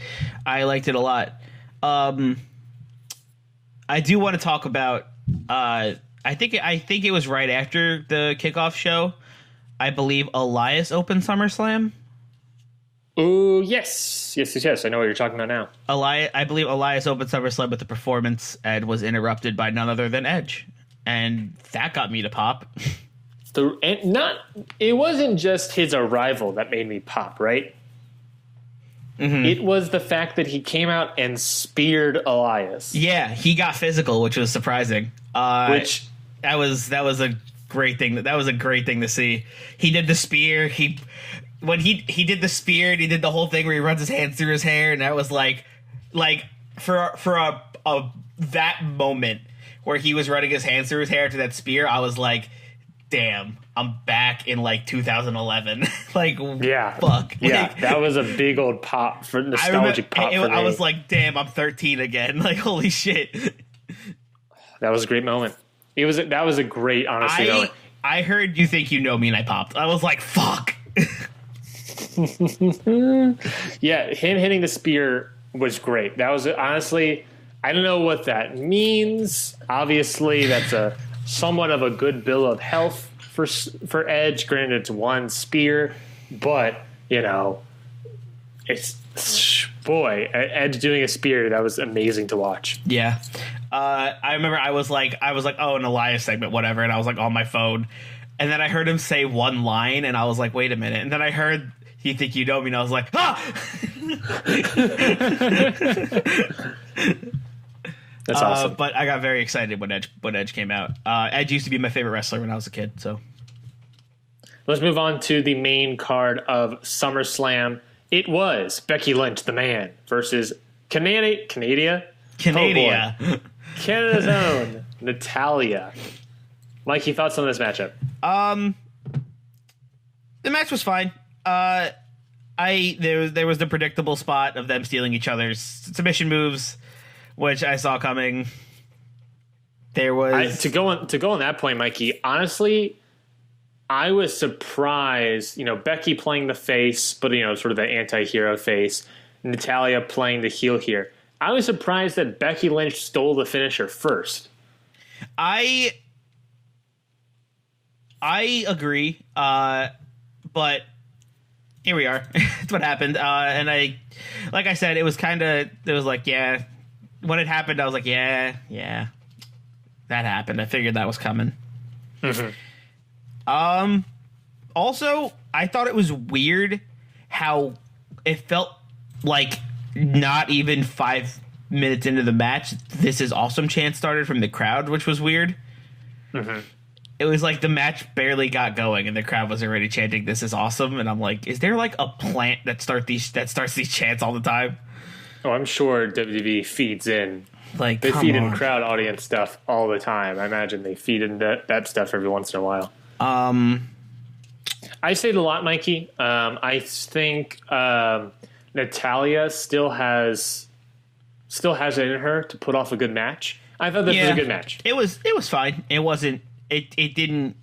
I liked it a lot. I do want to talk about. I think it was right after the kickoff show. I believe Elias opened SummerSlam. Oh, yes. I know what you're talking about now. I believe Elias opened SummerSlam with the performance and was interrupted by none other than Edge. And that got me to pop. It wasn't just his arrival that made me pop, right? Mm-hmm. It was the fact that he came out and speared Elias. Yeah, he got physical, which was surprising. That was a great thing. That was a great thing to see. He did the spear. When he did the spear, and he did the whole thing where he runs his hands through his hair, and that was like for a that moment where he was running his hands through his hair to that spear, I was like, damn, I'm back in like 2011. Like, yeah, fuck. Yeah, like, that was a big old pop for nostalgic pop for me. I was like, damn, I'm 13 again. Like, holy shit. That was a great moment. That was a great, honestly, moment. I heard You Think You Know Me, and I popped. I was like, fuck. Yeah, him hitting the spear was great. That was honestly, I don't know what that means. Obviously, that's a somewhat of a good bill of health for Edge. Granted, it's one spear, but it's Edge doing a spear, that was amazing to watch. Yeah. I remember I was like, oh, an Elias segment, whatever, and I was like on my phone, and then I heard him say one line, and I was like, wait a minute, and then I heard You Think You Know Me, and I was like, ah! That's awesome. But I got very excited when Edge came out. Edge used to be my favorite wrestler when I was a kid, so. Let's move on to the main card of SummerSlam. It was Becky Lynch, the man, versus Canada's own Natalya. Mikey, thoughts on this matchup? The match was fine. There was the predictable spot of them stealing each other's submission moves, which I saw coming. There was to go on that point, Mikey. Honestly, I was surprised. Becky playing the face, but sort of the anti-hero face. Natalya playing the heel here. I was surprised that Becky Lynch stole the finisher first. I agree, but here we are. That's what happened. And like I said, it was like, yeah. When it happened, I was like, yeah, that happened. I figured that was coming. Mm-hmm. Also, I thought it was weird how it felt like not even 5 minutes into the match, This Is Awesome chant started from the crowd, which was weird. Mm-hmm. It was like the match barely got going and the crowd was already chanting "This is awesome," and I'm like, is there like a plant that starts these chants all the time? Oh, I'm sure WWE feeds in. Like, they feed in crowd audience stuff all the time. I imagine they feed in that stuff every once in a while. I say it a lot, Mikey. I think Natalya still has it in her to put off a good match. I thought this was a good match. It was fine. It wasn't. It didn't.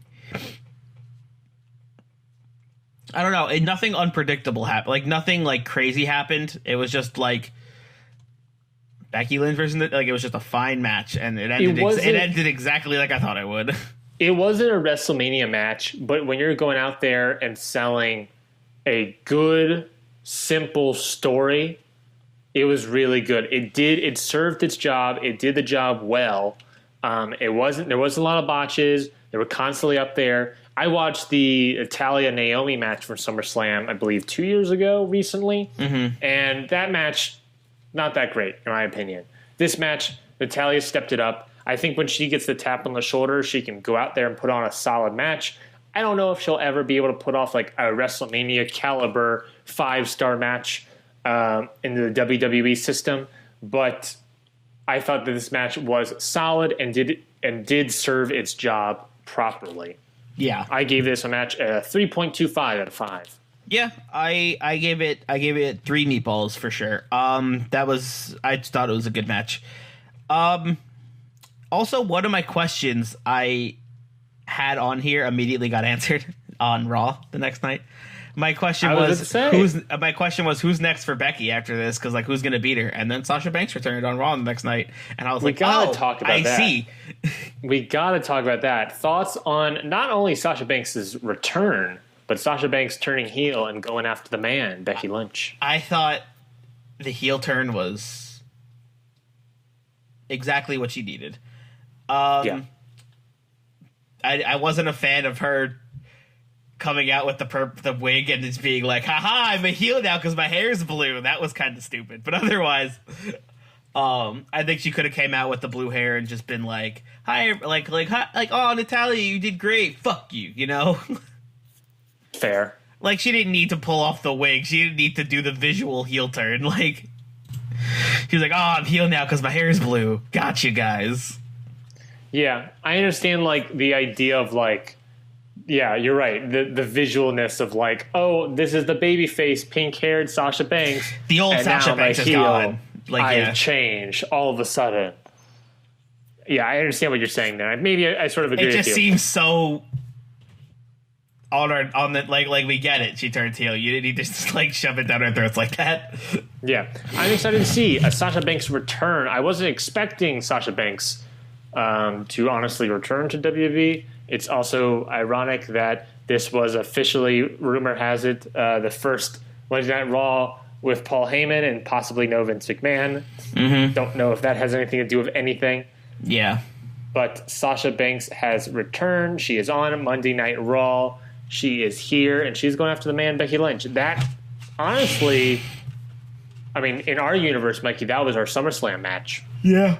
I don't know. Nothing unpredictable happened. Like, nothing like crazy happened. It was just like Becky Lynch versus it was just a fine match, and it ended exactly like I thought it would. It wasn't a WrestleMania match, but when you're going out there and selling a good, simple story, it was really good. It served its job. It did the job well. There wasn't a lot of botches. They were constantly up there. I watched the Natalya-Naomi match from SummerSlam, I believe 2 years ago recently. Mm-hmm. And that match, not that great, in my opinion. This match, Natalya stepped it up. I think when she gets the tap on the shoulder, she can go out there and put on a solid match. I don't know if she'll ever be able to put off like a WrestleMania caliber 5-star match in the WWE system, but I thought that this match was solid and did serve its job properly. Yeah, I gave this a match a 3.25 out of 5. Yeah, I gave it 3 meatballs for sure. I just thought it was a good match. Also, one of my questions I had on here immediately got answered on Raw the next night. My question was who's next for Becky after this? Because who's going to beat her? And then Sasha Banks returned on Raw the next night, and I was like, talk about that. I see. We gotta talk about that. Thoughts on not only Sasha Banks' return, but Sasha Banks turning heel and going after the man, Becky Lynch. I thought the heel turn was exactly what she needed. I wasn't a fan of her coming out with the wig and just being like, haha, I'm a heel now because my hair's blue. That was kind of stupid. But otherwise, I think she could have came out with the blue hair and just been like, "Hi, hi, oh, Natalia, you did great. Fuck you," you know. Fair. Like, she didn't need to pull off the wig. She didn't need to do the visual heel turn. Like, she was like, "Oh, I'm heel now because my hair is blue. Got you guys." Yeah, I understand, like, the idea of, like, yeah, you're right. The visualness of, like, oh, this is the babyface, pink-haired Sasha Banks. The old Sasha Banks is gone. Like, I change all of a sudden. Yeah, I understand what you're saying there. Maybe I sort of agree with you. It just seems so on the like we get it. She turns heel. You didn't need to just like shove it down our throats like that. Yeah, I'm excited to see a Sasha Banks return. I wasn't expecting Sasha Banks to honestly return to WWE. It's also ironic that this was officially, rumor has it, the first Wednesday Night Raw with Paul Heyman and possibly no Vince McMahon. Mm-hmm. Don't know if that has anything to do with anything. Yeah. But Sasha Banks has returned. She is on Monday Night Raw. She is here, and she's going after the man, Becky Lynch. That, honestly, I mean, in our universe, Mikey, that was our SummerSlam match. Yeah.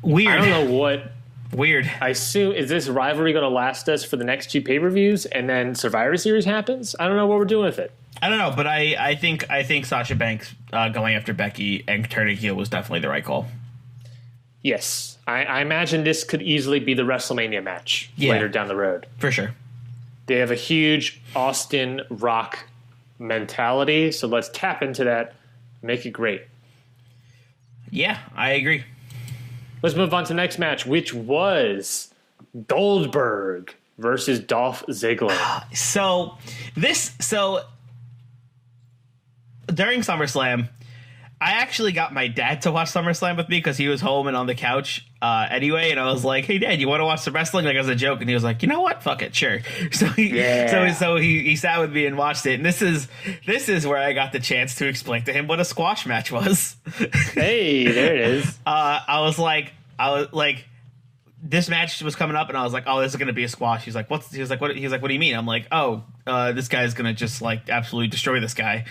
Weird. I don't know what... Weird. I assume, is this rivalry going to last us for the next 2 pay-per-views, and then Survivor Series happens? I don't know what we're doing with it. I don't know, but I think Sasha Banks going after Becky and turning heel was definitely the right call. Yes. I imagine this could easily be the WrestleMania match later down the road. For sure. They have a huge Austin Rock mentality, so let's tap into that, make it great. Yeah, I agree. Let's move on to the next match, which was Goldberg versus Dolph Ziggler. So during SummerSlam, I actually got my dad to watch SummerSlam with me because he was home and on the couch anyway, and I was like, "Hey, Dad, you want to watch some wrestling?" Like as a joke, and he was like, "You know what? Fuck it, sure." So he sat with me and watched it, and this is where I got the chance to explain to him what a squash match was. Hey, there it is. I was like, this match was coming up, and I was like, "Oh, this is gonna be a squash." He's like, "What?" He was like, "What do you mean?" I'm like, "Oh, this guy's gonna just like absolutely destroy this guy."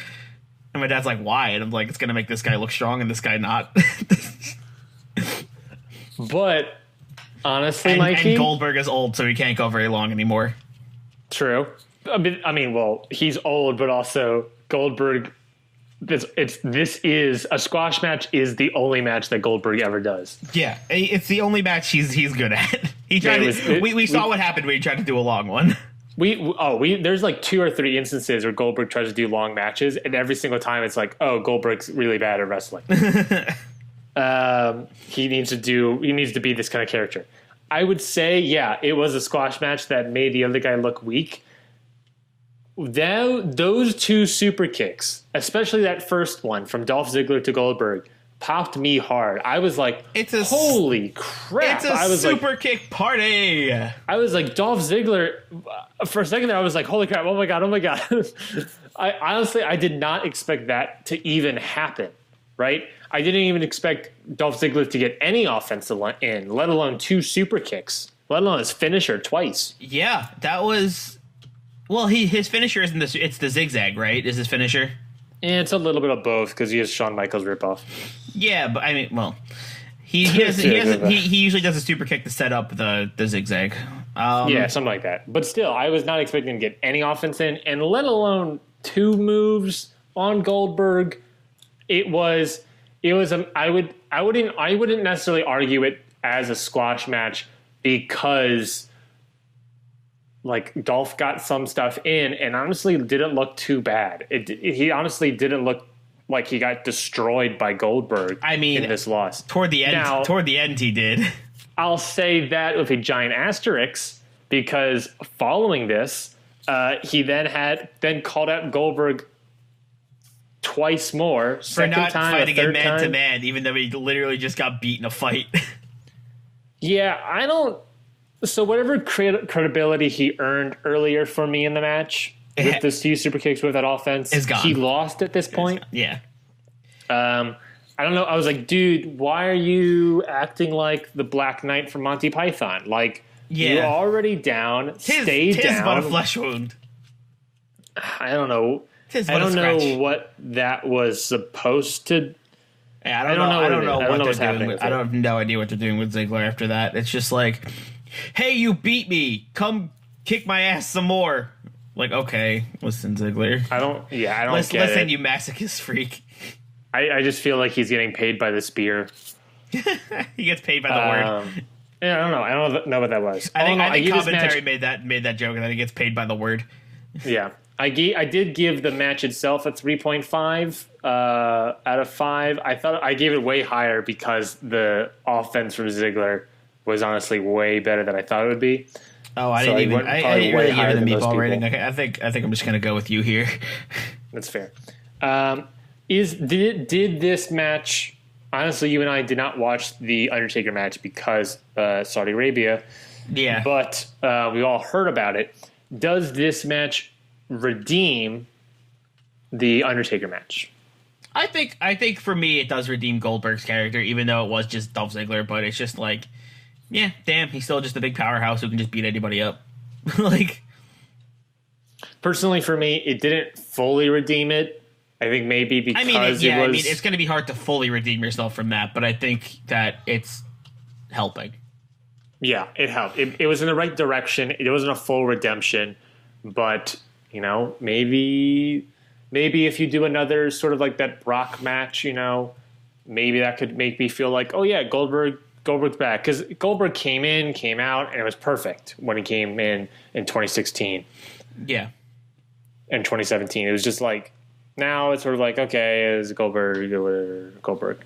And my dad's like, "Why?" And I'm like, "It's gonna make this guy look strong and this guy not." But honestly, Mikey, and Goldberg is old, so he can't go very long anymore. True. I mean, well, he's old, but also Goldberg. This is a squash match. Is the only match that Goldberg ever does. Yeah, it's the only match he's good at. We saw what happened when he tried to do a long one. There's like 2 or 3 instances where Goldberg tries to do long matches, and every single time it's like, oh, Goldberg's really bad at wrestling. He needs to be this kind of character. I would say, yeah, it was a squash match that made the other guy look weak. Those 2 super kicks, especially that first one from Dolph Ziggler to Goldberg, popped me hard. I was like, holy crap. It's a super kick party. I was like, Dolph Ziggler, for a second there, I was like, holy crap, oh my God. I did not expect that to even happen, right? I didn't even expect Dolph Ziggler to get any offense in, let alone 2 super kicks, let alone his finisher twice. Yeah, that was... Well, his finisher isn't it's the zigzag, right? Is his finisher? And it's a little bit of both because he has Shawn Michaels ripoff. Yeah, but I mean, well, he usually does a super kick to set up the zigzag. Yeah, something like that. But still, I was not expecting to get any offense in, and let alone 2 moves on Goldberg. I wouldn't necessarily argue it as a squash match because like Dolph got some stuff in and honestly didn't look too bad. He honestly didn't look like he got destroyed by Goldberg. I mean, in this loss toward the end he did. I'll say that with a giant asterisk because following this, he then called out Goldberg twice more, for not fighting him man to man, even though he literally just got beat in a fight. Yeah, I don't. So whatever credibility he earned earlier for me in the match with those 2 super kicks with that offense, is gone. He lost at this point. Yeah. I don't know. I was like, dude, why are you acting like the Black Knight from Monty Python? Like, you're already down. Stay down. 'Tis but a flesh wound. I don't know. I don't know what that was supposed to Yeah, I don't know what what's they're happening doing. with it. I don't have no idea what they're doing with Ziggler after that. It's just like, hey, you beat me. Come kick my ass some more. Like, okay, listen, Ziggler. I don't get listen, it. you masochist freak. I just feel like he's getting paid by the spear. He gets paid by the word. Yeah, I don't know. I don't know what that was. I think give this commentary match- made that joke, and then he gets paid by the word. Yeah, I did give the match itself a 3.5 out of 5. I thought I gave it way higher because the offense from Ziggler was honestly way better than I thought it would be. Oh, I didn't really give it a meatball rating. Okay, I think I'm just gonna go with you here. That's fair. Did this match? Honestly, you and I did not watch the Undertaker match because Saudi Arabia. Yeah, but we all heard about it. Does this match redeem the Undertaker match? I think for me it does redeem Goldberg's character, even though it was just Dolph Ziggler. But it's just like, yeah, damn, he's still just a big powerhouse who can just beat anybody up. Like, personally, for me, it didn't fully redeem it. I think maybe because it's going to be hard to fully redeem yourself from that, but I think that it's helping. Yeah, it helped. It was in the right direction. It wasn't a full redemption, but maybe if you do another sort of like that Brock match, maybe that could make me feel like, oh yeah, Goldberg's back, because Goldberg came out, and it was perfect when he came in 2016. Yeah, and 2017, it was just like. Now it's sort of like, okay, it's Goldberg.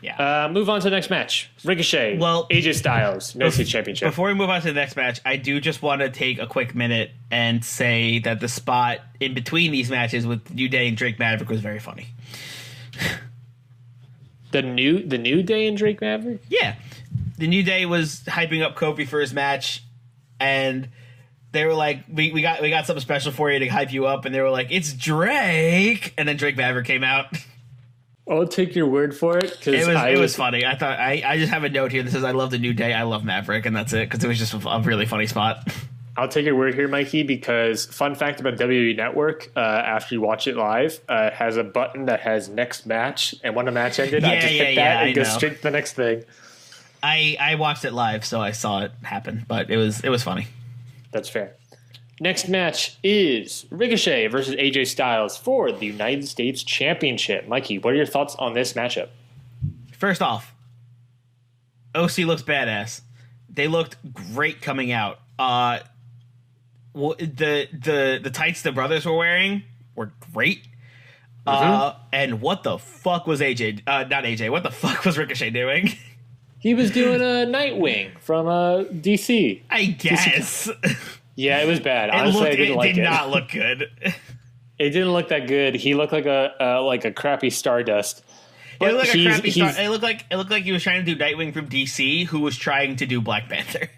Yeah. Move on to the next match. Ricochet. Well, AJ Styles. United States Championship. Before we move on to the next match, I do just want to take a quick minute and say that the spot in between these matches with New Day and Drake Maverick was very funny. The New Day and Drake Maverick? Yeah. The New Day was hyping up Kofi for his match, and they were like, we got something special for you to hype you up, and they were like, it's Drake, and then Drake Maverick came out. I'll take your word for it. It was funny. I thought I just have a note here that says I love the New Day, I love Maverick, and that's it, because it was just a really funny spot. I'll take your word here, Mikey, because fun fact about WWE Network, after you watch it live, it has a button that has next match, and when the match ended, I just hit that and go straight to the next thing. I watched it live, so I saw it happen, but it was funny. That's fair. Next match is Ricochet versus AJ Styles for the United States Championship. Mikey, what are your thoughts on this matchup? First off, OC looks badass. They looked great coming out. The tights the brothers were wearing were great. And what the fuck was AJ? Not AJ. What the fuck was Ricochet doing? He was doing a Nightwing from DC. I guess. Yeah, it was bad. Honestly, I didn't like it. It did not look good. It didn't look that good. He looked like a crappy Stardust. It looked like a crappy Star. It looked like he was trying to do Nightwing from DC, who was trying to do Black Panther.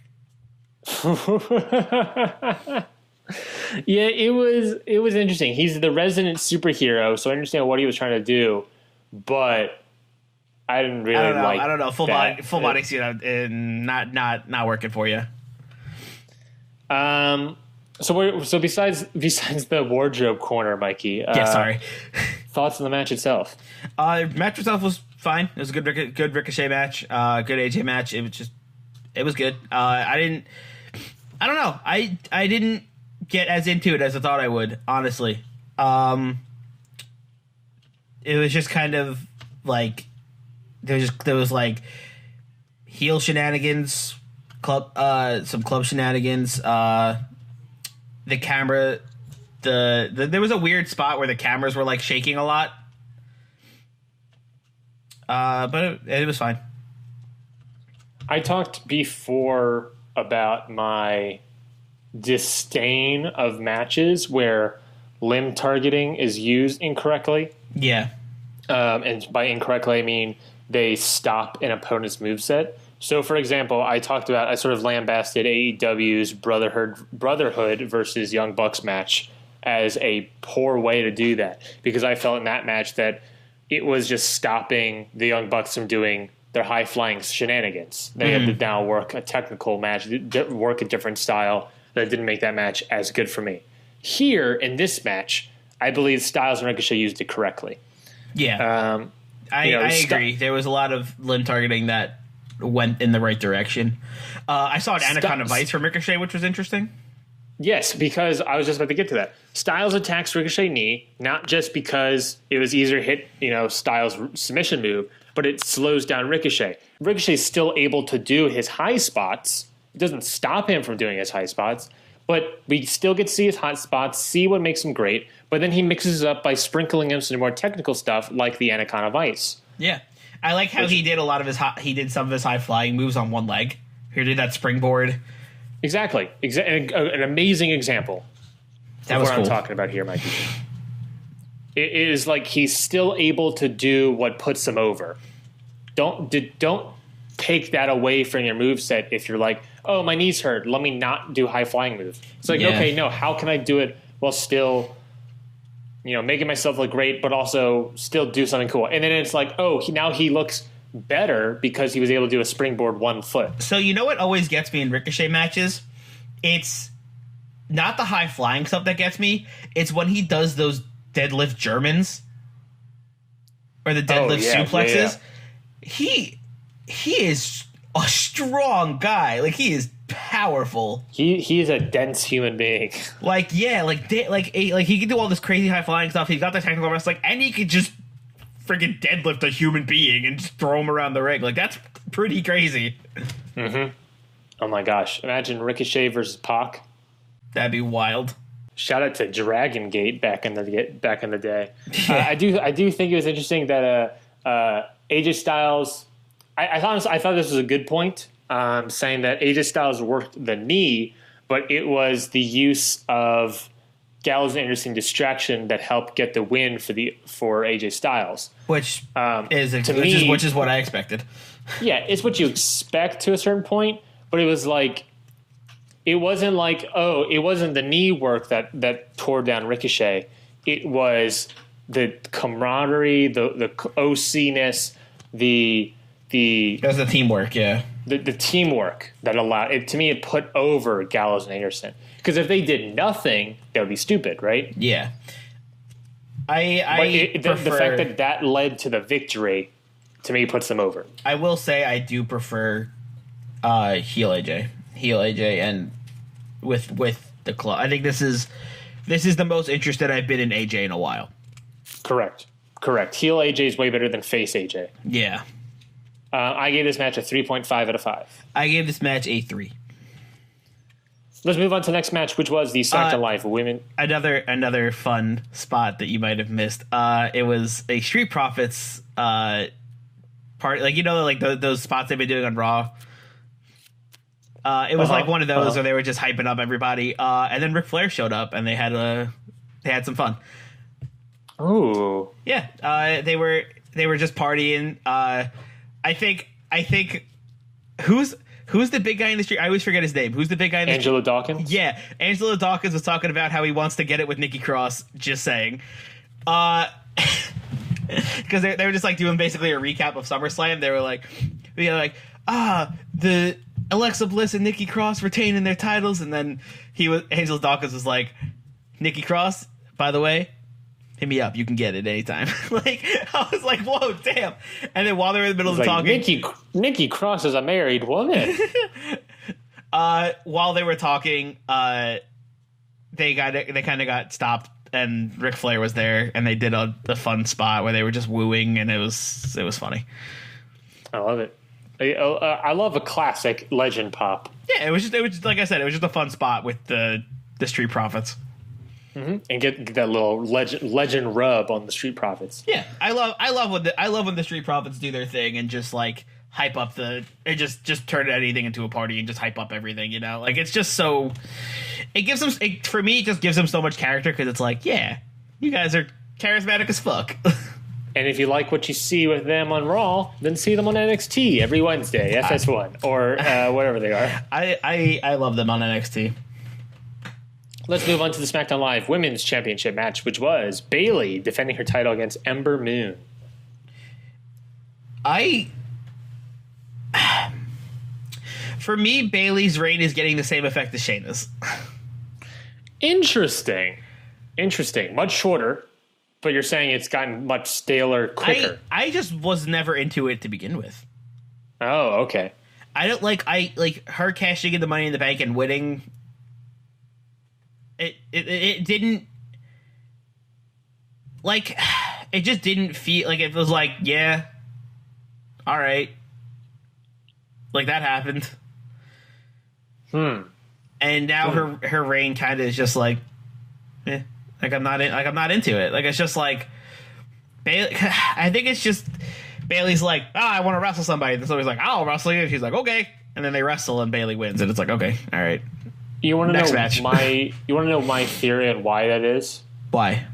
Yeah, it was interesting. He's the resident superhero, so I understand what he was trying to do, but I didn't really like. I don't know. Full body suit and not working for you. So besides the wardrobe corner, Mikey. Sorry. Thoughts on the match itself? Match itself was fine. It was a good Ricochet match. Good AJ match. It was good. I don't know. I didn't get as into it as I thought I would. Honestly, it was just kind of like there was like heel shenanigans, some club shenanigans. The camera, there was a weird spot where the cameras were like shaking a lot. But it was fine. I talked before about my disdain of matches where limb targeting is used incorrectly. Yeah. And by incorrectly, I mean they stop an opponent's moveset. So, for example, I sort of lambasted AEW's Brotherhood versus Young Bucks match as a poor way to do that, because I felt in that match that it was just stopping the Young Bucks from doing their high-flying shenanigans. They had to now work a technical match, work a different style that didn't make that match as good for me. Here, in this match, I believe Styles and Ricochet used it correctly. Yeah. I agree. There was a lot of limb targeting that went in the right direction. I saw an Anaconda Vice from Ricochet, which was interesting. Yes, because I was just about to get to that. Styles attacks Ricochet knee, not just because it was easier to hit, Styles' submission move, but it slows down Ricochet. Ricochet's still able to do his high spots. It doesn't stop him from doing his high spots, but we still get to see his hot spots, see what makes him great, but then he mixes it up by sprinkling in some more technical stuff like the Anaconda Vice. Yeah. I like how he did a lot of he did some of his high flying moves on one leg. He did that springboard. Exactly. An amazing example of what I'm talking about here, Mikey. It is like he's still able to do what puts him over. Don't take that away from your moveset if you're like, oh, my knees hurt, let me not do high flying moves. It's like, okay, no, how can I do it while still, making myself look great, but also still do something cool? And then it's like, oh, now he looks better because he was able to do a springboard 1 foot. So what always gets me in Ricochet matches? It's not the high flying stuff that gets me. It's when he does those deadlift Germans or the deadlift suplexes. Yeah. He is a strong guy. Like, he is powerful. He is a dense human being. He can do all this crazy high flying stuff. He's got the technical wrestling, and he could just freaking deadlift a human being and just throw him around the ring. Like, that's pretty crazy. Mm-hmm. Oh my gosh! Imagine Ricochet versus Pac. That'd be wild. Shout out to Dragon Gate back in the day. I do think it was interesting that AJ Styles. I thought this was a good point, saying that AJ Styles worked the knee, but it was the use of Gallows and Anderson distraction that helped get the win for AJ Styles, which is what I expected. Yeah, it's what you expect to a certain point, but it was like it wasn't the knee work that tore down Ricochet. It was the camaraderie, the OC-ness, that's the teamwork, yeah. The teamwork that allowed it. To me, it put over Gallows and Anderson. Because if they did nothing, that would be stupid, right? Yeah. The fact that led to the victory, to me, puts them over. I will say I do prefer heel AJ, and with the club. I think this is the most interested I've been in AJ in a while. Correct. Heel AJ is way better than face AJ. Yeah. I gave this match a 3.5 out of 5. I gave this match a 3. Let's move on to the next match, which was the SmackDown Live Women. Another fun spot that you might have missed. It was a Street Profits part, those spots they've been doing on Raw. It was like one of those where they were just hyping up everybody, and then Ric Flair showed up and they had some fun. Oh yeah, they were just partying. I think who's the big guy in the street? I always forget his name. Who's the big guy in the Angelo Dawkins? Yeah, Angelo Dawkins was talking about how he wants to get it with Nikki Cross, just saying. Because they were just like doing basically a recap of SummerSlam. They were like, the Alexa Bliss and Nikki Cross retaining their titles, and then Angelo Dawkins was like, Nikki Cross, by the way, hit me up. You can get it anytime. I was like, whoa, damn. And then while they were in the middle of talking, Nikki Cross is a married woman. While they were talking, they kind of got stopped, and Ric Flair was there, and they did the fun spot where they were just wooing, and it was funny. I love it. I love a classic legend pop. Yeah, it was just like I said, it was just a fun spot with the Street Profits. Mm-hmm. And get that little legend rub on the Street Profits. Yeah, I love when the Street Profits do their thing and just like hype up just turn anything into a party and just hype up everything. It's just so it gives them for me. It just gives them so much character because it's like, yeah, you guys are charismatic as fuck. And if you like what you see with them on Raw, then see them on NXT every Wednesday, FS1 or whatever they are. I love them on NXT. Let's move on to the SmackDown Live Women's Championship match, which was Bayley defending her title against Ember Moon. For me, Bayley's reign is getting the same effect as Shayna's. Interesting. Much shorter, But you're saying it's gotten much staler quicker. I just was never into it to begin with. Oh, okay. I don't like her cashing in the Money in the Bank and winning. It didn't like it just didn't feel like it was like, yeah, all right, like that happened. And now her reign kind of is just like, like I'm not into it. Like it's just like Bayley. I think it's just Bayley's like, I want to wrestle somebody. And somebody's like, I'll wrestle you. And she's like, okay. And then they wrestle and Bayley wins. And it's like, okay, all right. You want to know match. You want to know my theory on why that is? Why?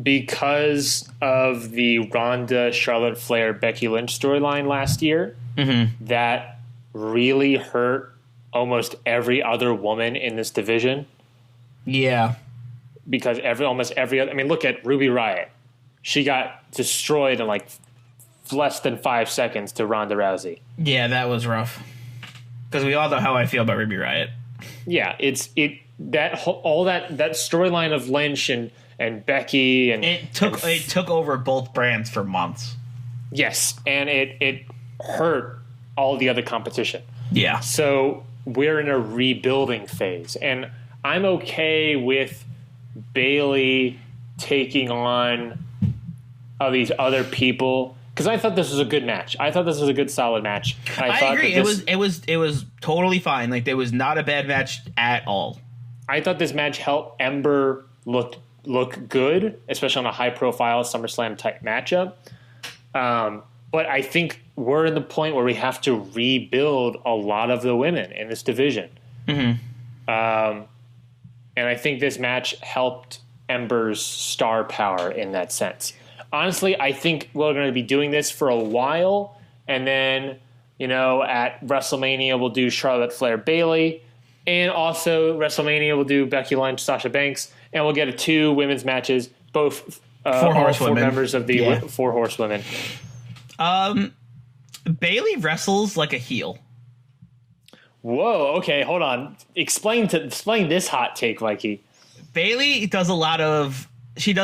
Because of the Ronda, Charlotte Flair, Becky Lynch storyline last year, that really hurt almost every other woman in this division. Yeah. Because almost every other, I mean, look at Ruby Riott. She got destroyed in like less than 5 seconds to Ronda Rousey. Yeah, that was rough. Because we all know how I feel about Ruby Riott. Yeah, that storyline of Lynch and Becky and it took over both brands for months. Yes, and it hurt all the other competition. Yeah. So we're in a rebuilding phase, and I'm okay with Bayley taking on these other people. Because I thought this was a good match. I thought this was a good, solid match. I agree. It was totally fine. Like, it was not a bad match at all. I thought this match helped Ember look good, especially on a high-profile SummerSlam type matchup. But I think we're in the point where we have to rebuild a lot of the women in this division. And I think this match helped Ember's star power in that sense. Honestly, I think we're going to be doing this for a while, and then, at WrestleMania we'll do Charlotte Flair Bayley, and also WrestleMania we'll do Becky Lynch, Sasha Banks, and we'll get 2 women's matches, both all 4 members of the 4 horsewomen. Bayley wrestles like a heel. Whoa, okay, hold on. Explain this hot take, Mikey. Bayley does a lot of rope.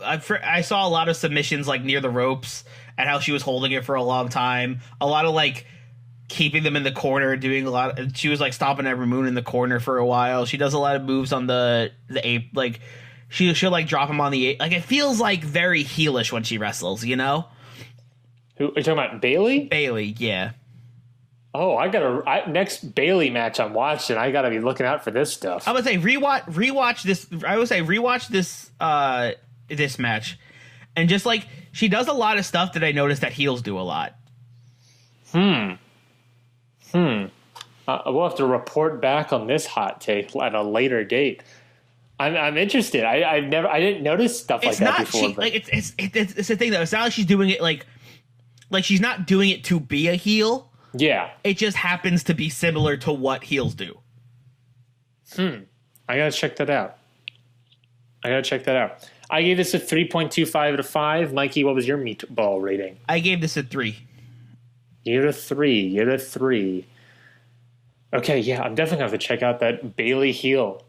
I saw a lot of submissions like near the ropes and how she was holding it for a long time. A lot of like keeping them in the corner, doing a lot. She was like stomping Ember Moon in the corner for a while. She does a lot of moves on the ape. Like she'll like drop him on the ape. Like it feels like very heelish when she wrestles. Who are you talking about? Bayley? Bayley, yeah. Oh, next Bayley match I'm watching. I gotta be looking out for this stuff. I would say rewatch this. I would say rewatch this this match, and just like she does a lot of stuff that I noticed that heels do a lot. We'll have to report back on this hot take at a later date. I'm interested. I didn't notice stuff like that before. It's the thing though. It's not like she's doing it like she's not doing it to be a heel. Yeah. It just happens to be similar to what heels do. I gotta check that out. I gave this a 3.25 out of 5. Mikey, what was your meatball rating? I gave this a 3. You're a 3. Okay, yeah, I'm definitely going to have to check out that Bayley heel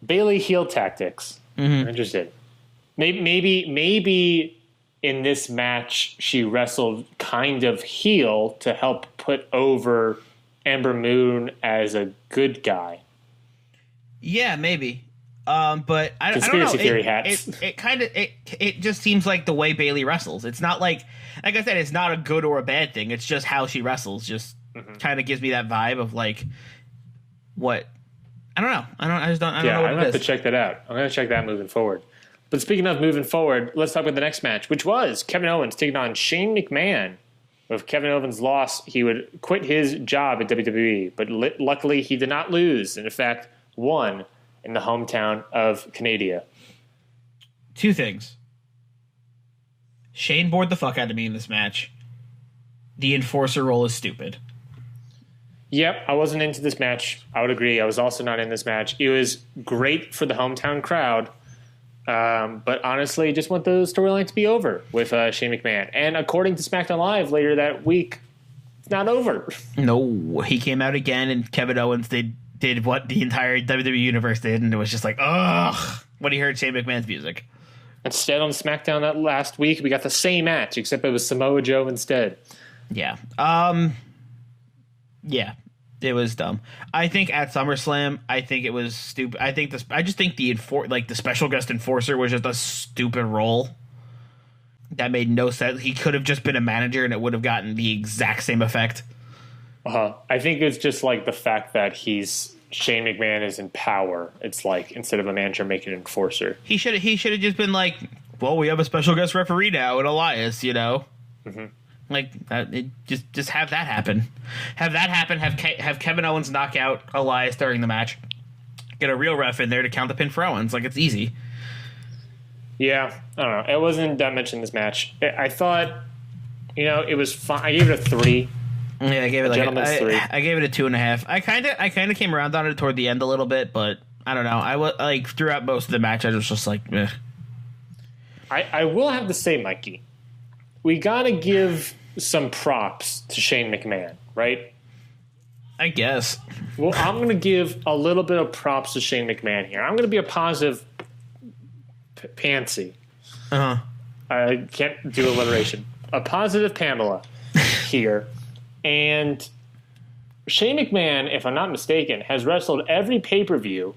tactics. I'm interested. Maybe in this match she wrestled kind of heel to help put over Ember Moon as a good guy. Yeah, maybe. But I don't know. Conspiracy theory hats. It just seems like the way Bayley wrestles. It's not like I said, it's not a good or a bad thing. It's just how she wrestles. Just kind of gives me that vibe of like what I don't know. I don't know what it is. I'm gonna have to check that out. I'm gonna check that moving forward. But speaking of moving forward, let's talk about the next match, which was Kevin Owens taking on Shane McMahon. With Kevin Owens' loss, he would quit his job at WWE, but luckily he did not lose, and in fact won in the hometown of Canada. 2 things. Shane bored the fuck out of me in this match. The enforcer role is stupid. Yep, I wasn't into this match. I would agree. I was also not in this match. It was great for the hometown crowd. But honestly, just want the storyline to be over with Shane McMahon. And according to SmackDown Live later that week, it's not over. No, he came out again, and Kevin Owens did did what the entire WWE universe did, and it was just like, ugh, when he heard Shane McMahon's music. Instead, on SmackDown that last week, we got the same match, except it was Samoa Joe instead. Yeah. Yeah. It was dumb. I think at SummerSlam, I think it was stupid. I just think the special guest enforcer was just a stupid role. That made no sense. He could have just been a manager and it would have gotten the exact same effect. I think it's just like the fact that Shane McMahon is in power. It's like instead of a manager, make an enforcer. He should have just been like, well, we have a special guest referee now, and Elias, you know. Mm-hmm. Like just have that happen. Have that happen. Have Kevin Owens knock out Elias during the match. Get a real ref in there to count the pin for Owens. Like, it's easy. Yeah, I don't know. It wasn't that much in this match. I thought, it was fine. I gave it a 3. Yeah, I gave it gentleman's 3. I gave it a 2.5. I kind of came around on it toward the end a little bit, but I don't know. I was like throughout most of the match, I was just like, meh. I will have to say, Mikey, we gotta give some props to Shane McMahon, right? I guess. Well, I'm gonna give a little bit of props to Shane McMahon here. I'm gonna be a positive Pansy. I can't do alliteration. A positive Pamela here. And Shane McMahon, if I'm not mistaken, has wrestled every pay-per-view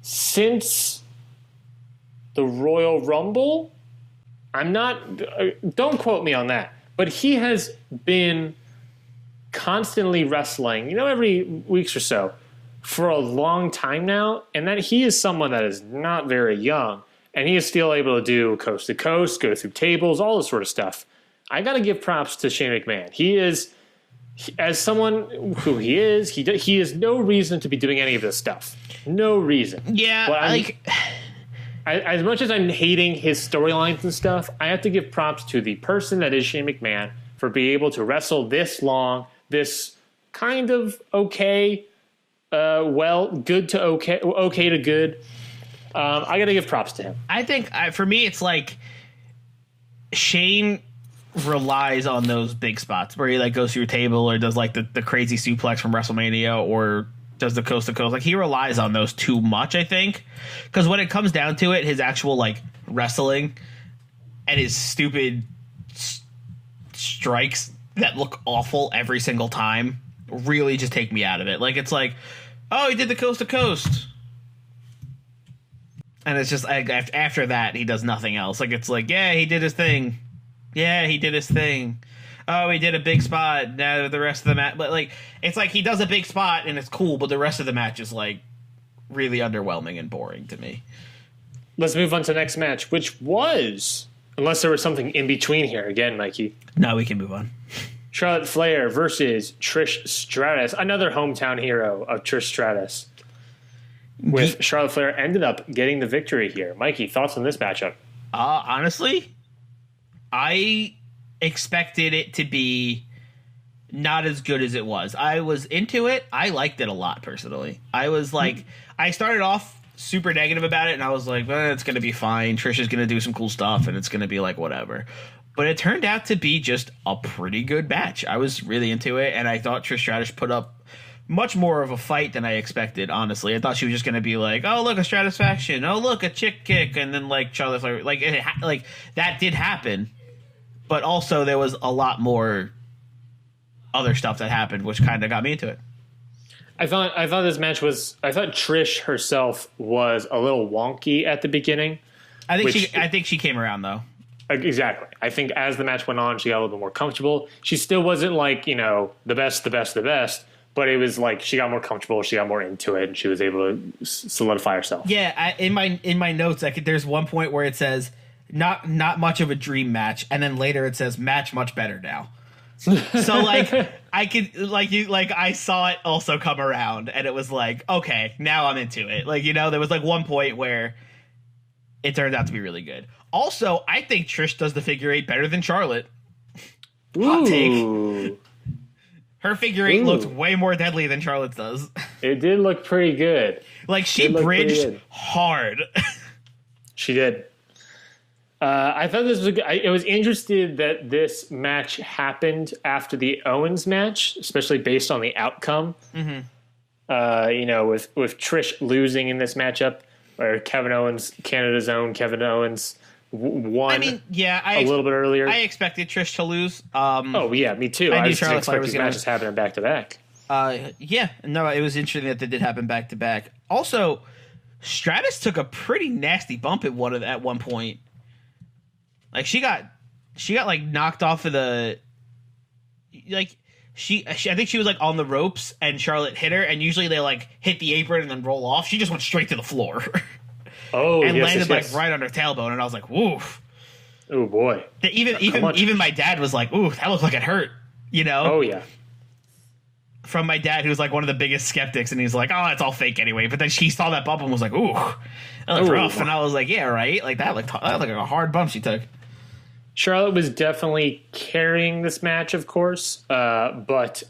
since the Royal Rumble. Don't quote me on that, but he has been constantly wrestling, every weeks or so for a long time now, and that he is someone that is not very young, and he is still able to do coast to coast, go through tables, all this sort of stuff. I got to give props to Shane McMahon. He is, as someone who he is, he has no reason to be doing any of this stuff. No reason. Yeah, as much as I'm hating his storylines and stuff, I have to give props to the person that is Shane McMahon for being able to wrestle this long, this kind of okay, good to okay to good. I got to give props to him. I think for me, it's like Shane relies on those big spots where he like goes through a table or does like the crazy suplex from WrestleMania or does the coast to coast. Like, he relies on those too much, I think, because when it comes down to it, his actual like wrestling and his stupid strikes that look awful every single time really just take me out of it. Like, it's like, oh, he did the coast to coast, and it's just like after that he does nothing else. Like, it's like, yeah, he did his thing. Yeah, he did his thing. Oh, he did a big spot. Now the rest of the match, but like, it's like he does a big spot and it's cool, but the rest of the match is like really underwhelming and boring to me. Let's move on to the next match, which was, unless there was something in between here again, Mikey. No, we can move on. Charlotte Flair versus Trish Stratus, another hometown hero of Trish Stratus. With Charlotte Flair ended up getting the victory here. Mikey, thoughts on this matchup? Honestly, I expected it to be not as good as it was. I was into it. I liked it a lot, personally. I was like, I started off super negative about it, and I was like, well, it's going to be fine. Trish is going to do some cool stuff, and it's going to be like whatever. But it turned out to be just a pretty good match. I was really into it, and I thought Trish Stratus put up much more of a fight than I expected, honestly. I thought she was just going to be like, oh, look, a Stratusfaction. Oh, look, a chick kick. And then, like, Charlotte Flair. Like, that did happen. But also there was a lot more other stuff that happened, which kind of got me into it. I thought Trish herself was a little wonky at the beginning. I think she came around, though. Exactly. I think as the match went on, she got a little bit more comfortable. She still wasn't like, the best, but it was like she got more comfortable, she got more into it, and she was able to solidify herself. Yeah, in my notes, there's one point where it says not much of a dream match, and then later it says match much better now. So like I could I saw it also come around, and it was like, okay, now I'm into it. Like, there was like one point where it turned out to be really good. Also, I think Trish does the figure eight better than Charlotte. Hot take. Her figure eight looked way more deadly than Charlotte's does. It did look pretty good. Like, she bridged hard. She did. I thought this was I was interested that this match happened after the Owens match, especially based on the outcome. Mm-hmm. with Trish losing in this matchup, or Kevin Owens, Canada's own Kevin Owens, won. A little bit earlier. I expected Trish to lose. Me too. I knew Charlotte Flair was matches happening back to back. It was interesting that they did happen back to back. Also, Stratus took a pretty nasty bump at one point. Like she got like knocked off of the like. I think she was like on the ropes and Charlotte hit her, and usually they like hit the apron and then roll off. She just went straight to the floor. Landed like right on her tailbone, and I was like, "Woof!" Oh boy! Even my dad was like, "Ooh, that looked like it hurt," you know? Oh yeah. From my dad, who's like one of the biggest skeptics, and he's like, "Oh, it's all fake anyway." But then she saw that bump and was like, "Ooh, that looked rough," and I was like, "Yeah, right." Like that looked like a hard bump she took. Charlotte was definitely carrying this match, of course, but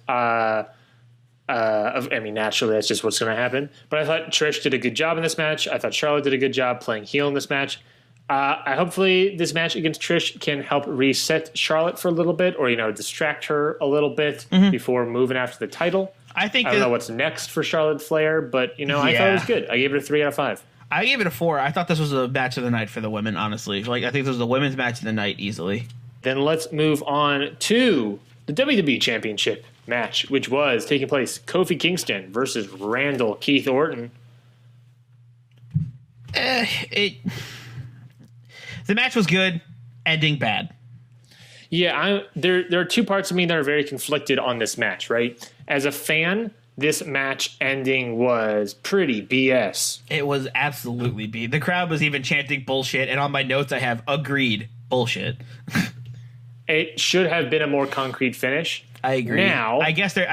naturally that's just what's going to happen. But I thought Trish did a good job in this match. I thought Charlotte did a good job playing heel in this match. Hopefully this match against Trish can help reset Charlotte for a little bit, or distract her a little bit before moving after the title. I don't know what's next for Charlotte Flair, but I thought it was good. I gave it a 3 out of 5. I gave it a 4. I thought this was a match of the night for the women, honestly. Like, I think this was the women's match of the night easily. Then let's move on to the WWE Championship match, which was taking place Kofi Kingston versus Randall Keith Orton. The match was good, ending bad. Yeah, there are two parts of me that are very conflicted on this match, right? As a fan, this match ending was pretty BS. It was absolutely BS. The crowd was even chanting bullshit, and on my notes I have agreed bullshit. It should have been a more concrete finish. I agree. Now, I guess it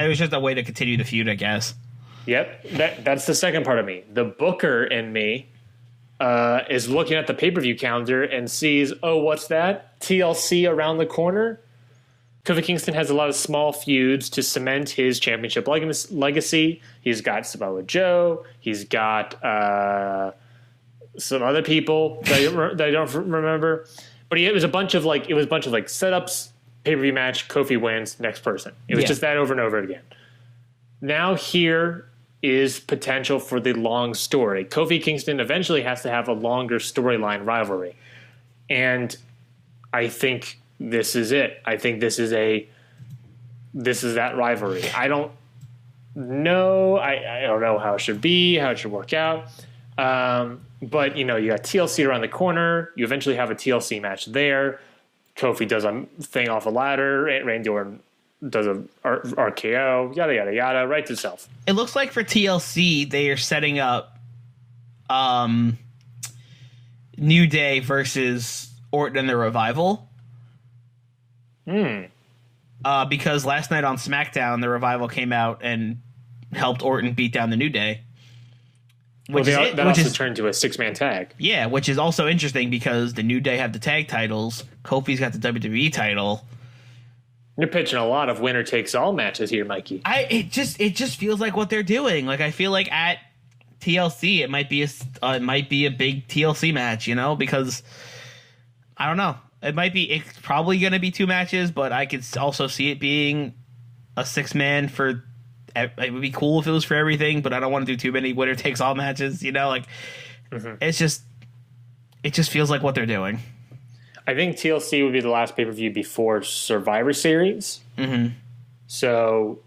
was just a way to continue the feud, I guess. Yep, that's the second part of me. The booker in me is looking at the pay-per-view calendar and sees, oh, what's that? TLC around the corner? Kofi Kingston has a lot of small feuds to cement his championship legacy. He's got Samoa Joe. He's got some other people that I don't remember. But it was a bunch of setups, pay-per-view match, Kofi wins, next person. It was just that over and over again. Now here is potential for the long story. Kofi Kingston eventually has to have a longer storyline rivalry. And I think this is it. I think this is that rivalry. I don't know. I don't know how it should be, how it should work out. But you got TLC around the corner. You eventually have a TLC match there. Kofi does a thing off a ladder. Randy Orton does a RKO. Yada yada yada. Right to self. It looks like for TLC they are setting up New Day versus Orton and the Revival. Because last night on SmackDown, the Revival came out and helped Orton beat down the New Day. That also turned to a 6-man tag. Yeah, which is also interesting because the New Day have the tag titles. Kofi's got the WWE title. You're pitching a lot of winner takes all matches here, Mikey. It just feels like what they're doing. Like I feel like at TLC it might be a big TLC match, because I don't know. It's probably going to be 2 matches, but I could also see it being a 6-man for. It would be cool if it was for everything, but I don't want to do too many winner takes all matches. It just feels like what they're doing. I think TLC would be the last pay-per-view before Survivor Series. Mm-hmm. So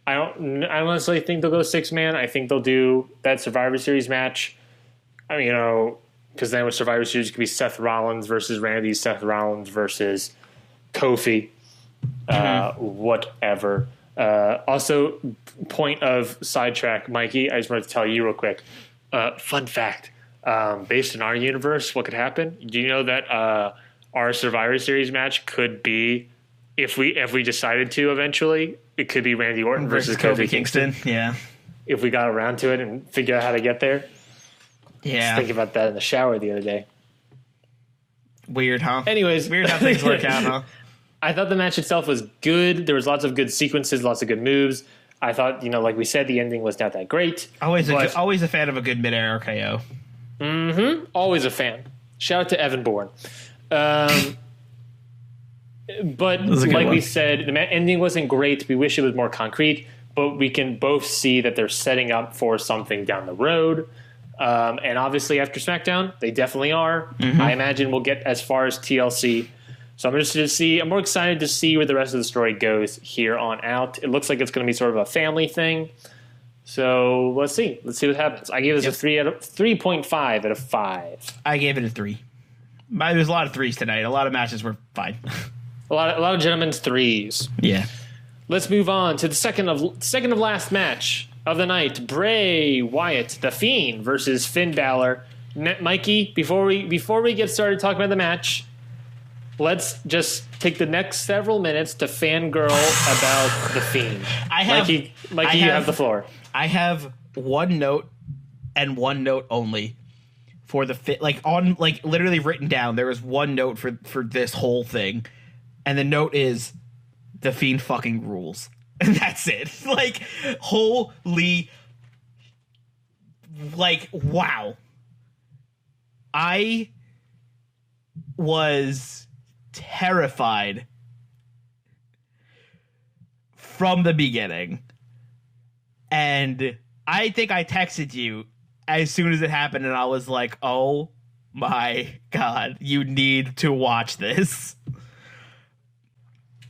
I honestly think they'll go 6-man. I think they'll do that Survivor Series match. Because then with Survivor Series, it could be Seth Rollins versus Randy, Seth Rollins versus Kofi, whatever. Also, point of sidetrack, Mikey, I just wanted to tell you real quick. Fun fact, based in our universe, what could happen? Do you know that our Survivor Series match could be, if we decided to eventually, it could be Randy Orton versus Kofi Kingston? Yeah. If we got around to it and figure out how to get there. Yeah. Just thinking about that in the shower the other day. Weird, huh? Anyways. Weird how things work out, huh? I thought the match itself was good. There was lots of good sequences, lots of good moves. I thought, like we said, the ending was not that great. Always a fan of a good mid-air RKO. Mm-hmm. Always a fan. Shout out to Evan Bourne. But like we said, the ending wasn't great. We wish it was more concrete. but we can both see that they're setting up for something down the road. And obviously after SmackDown, they definitely are. Mm-hmm. I imagine we'll get as far as TLC. So I'm more excited to see where the rest of the story goes here on out. It looks like it's going to be sort of a family thing. So let's see. Let's see what happens. I gave this a 3.5 out of 5. I gave it a 3. There's a lot of 3s tonight. A lot of matches were fine. a lot of gentlemen's 3s. Yeah. Let's move on to the second of last match of the night. Bray Wyatt, the Fiend, versus Finn Balor. Mikey, before we get started talking about the match, let's just take the next several minutes to fangirl about the Fiend. Mikey, you have the floor. I have one note and one note only for the fit. Literally written down. There was one note for this whole thing, and the note is the Fiend fucking rules, and that's it. Holy, wow. I was terrified from the beginning, and I think I texted you as soon as it happened, and I was like, oh my god, you need to watch this.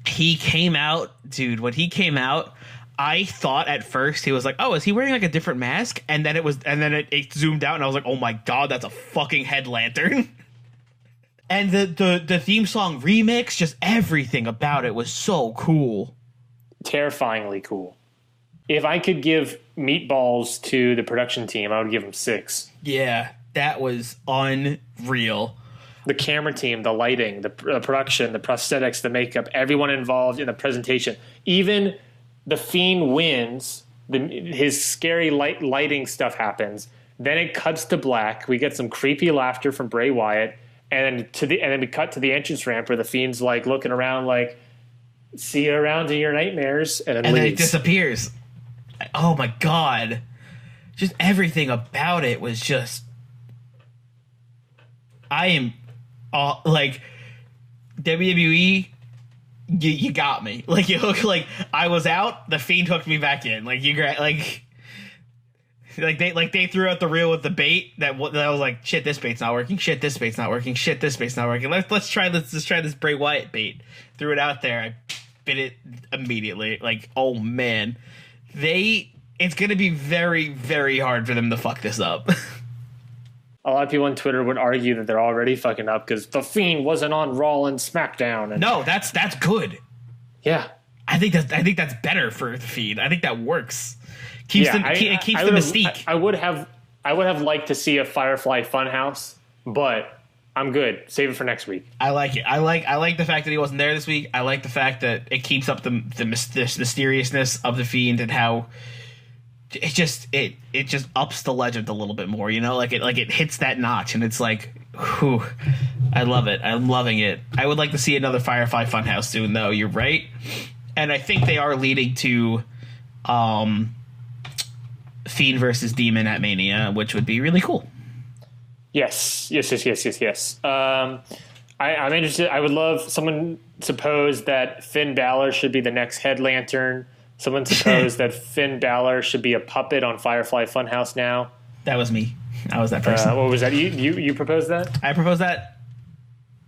He came out, dude. When he came out, I thought at first he was like, oh, is he wearing a different mask? And then it zoomed out, and I was like, oh my god, that's a fucking head lantern. And the theme song remix, just everything about it was so cool. Terrifyingly cool. If I could give meatballs to the production team, I would give them 6. Yeah, that was unreal. The camera team, the lighting, the production, the prosthetics, the makeup, everyone involved in the presentation. Even the Fiend wins, his scary lighting stuff happens. Then it cuts to black. We get some creepy laughter from Bray Wyatt. And then we cut to the entrance ramp where the Fiend's looking around see you around in your nightmares, and then it disappears. Oh my god. Just everything about it was just... I am... WWE, you got me. You hook, I was out, the Fiend hooked me back in. They threw out the reel with the bait that was like, shit, this bait's not working. Shit, this bait's not working. Shit, this bait's not working. Let's try this Bray Wyatt bait. Threw it out there. I bit it immediately. Oh man, it's gonna be very, very hard for them to fuck this up. A lot of people on Twitter would argue that they're already fucking up because the Fiend wasn't on Raw and SmackDown. And no, that's good. Yeah, I think that's better for the Fiend. I think that works. It keeps the mystique. I would have liked to see a Firefly Funhouse, but I'm good. Save it for next week. I like it. I like the fact that he wasn't there this week. I like the fact that it keeps up the mysteriousness of the Fiend and how it just ups the legend a little bit more. It hits that notch, and it's whew, I love it. I'm loving it. I would like to see another Firefly Funhouse soon, though. You're right, and I think they are leading to Fiend versus Demon at Mania, which would be really cool. Yes. I'm interested. I would love someone suppose that Finn Balor should be the next head lantern. Someone suppose that Finn Balor should be a puppet on Firefly Funhouse now. That was me. I was that person. What was that? You proposed that? I proposed that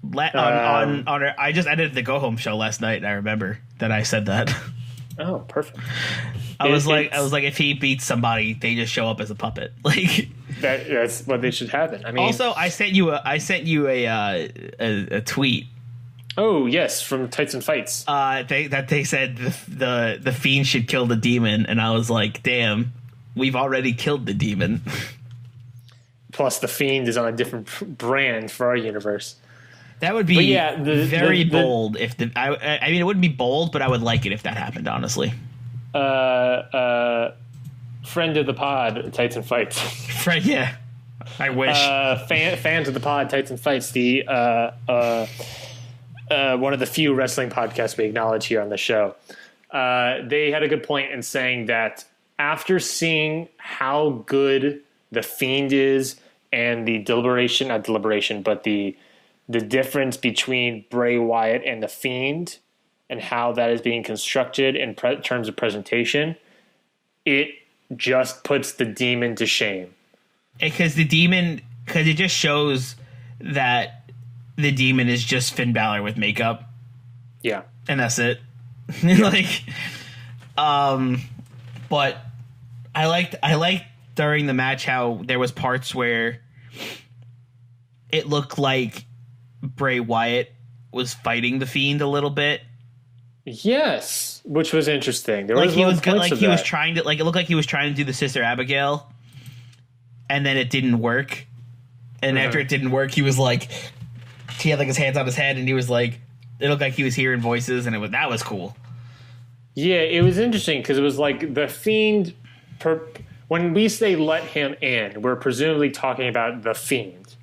on I just edited the Go Home show last night, and I remember that I said that. Oh, perfect. I was like, if he beats somebody, they just show up as a puppet. That's what they should happen. I mean, also, I sent you a tweet. Oh yes, from Tights and Fights. They said the Fiend should kill the demon, and I was like, damn, we've already killed the demon. Plus, the Fiend is on a different brand for our universe. That would be very bold. If I mean, it wouldn't be bold, but I would like it if that happened. Honestly, friend of the pod, Tights and Fights. Friend, yeah. I wish. Fans of the pod, Tights and Fights. The one of the few wrestling podcasts we acknowledge here on the show. They had a good point in saying that after seeing how good the Fiend is and the the difference between Bray Wyatt and the Fiend and how that is being constructed in terms of presentation, it just puts the Demon to shame. Because it just shows that the Demon is just Finn Balor with makeup. Yeah. And that's it. But I liked during the match how there was parts where it looked like Bray Wyatt was fighting the Fiend a little bit. Yes, which was interesting. There like was he was good, like he was trying to it looked like he was trying to do the Sister Abigail, and then it didn't work. And after it didn't work, he was like, he had like his hands on his head, and he was like, it looked like he was hearing voices, and that was cool. Yeah, it was interesting because it was like the Fiend. When we say let him in, we're presumably talking about the Fiend.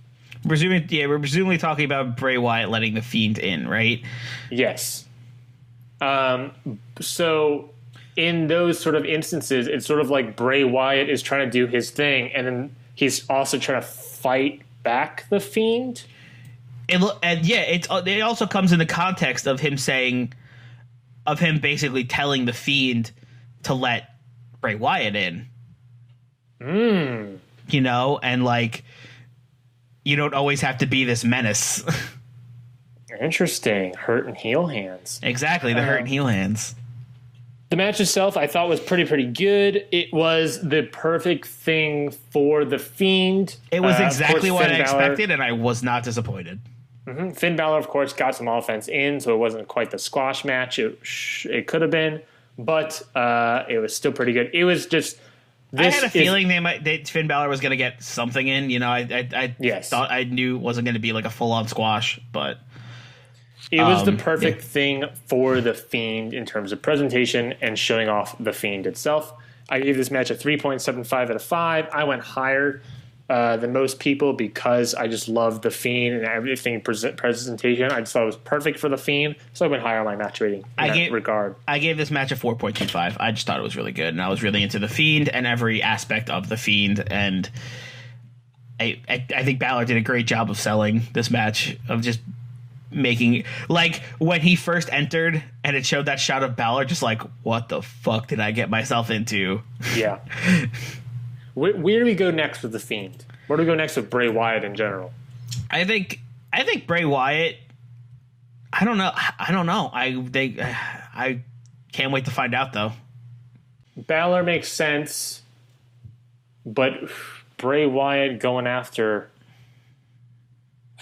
We're presumably talking about Bray Wyatt letting the Fiend in, right? Yes. So in those sort of instances, it's sort of like Bray Wyatt is trying to do his thing, and then he's also trying to fight back the Fiend. It also comes in the context of him basically telling the Fiend to let Bray Wyatt in. You know, and like, you don't always have to be this menace. Interesting. Hurt and heel hands. Exactly, the hurt and heel hands. The match itself, I thought was pretty good. It was the perfect thing for the Fiend. It was exactly what I expected, and I was not disappointed. Finn Balor, of course, got some offense in, so it wasn't quite the squash match it could have been, but it was still pretty good. It was just... I had a feeling Finn Balor was going to get something in. You know, I thought I knew it wasn't going to be like a full-on squash, but... It was the perfect thing for the Fiend in terms of presentation and showing off the Fiend itself. I gave this match a 3.75 out of 5. I went higher than most people because I just love the Fiend and everything presentation. I just thought it was perfect for the Fiend, so I went higher on my match rating in that regard. I gave this match a 4.25. I just thought it was really good, and I was really into the Fiend and every aspect of the Fiend, and I think Balor did a great job of selling this match, of just making, like, when he first entered and it showed that shot of Balor, just like, what the fuck did I get myself into? Yeah. Where do we go next with the Fiend? Where do we go next with Bray Wyatt in general? I think Bray Wyatt, I don't know. I can't wait to find out, though. Balor makes sense, but Bray Wyatt going after...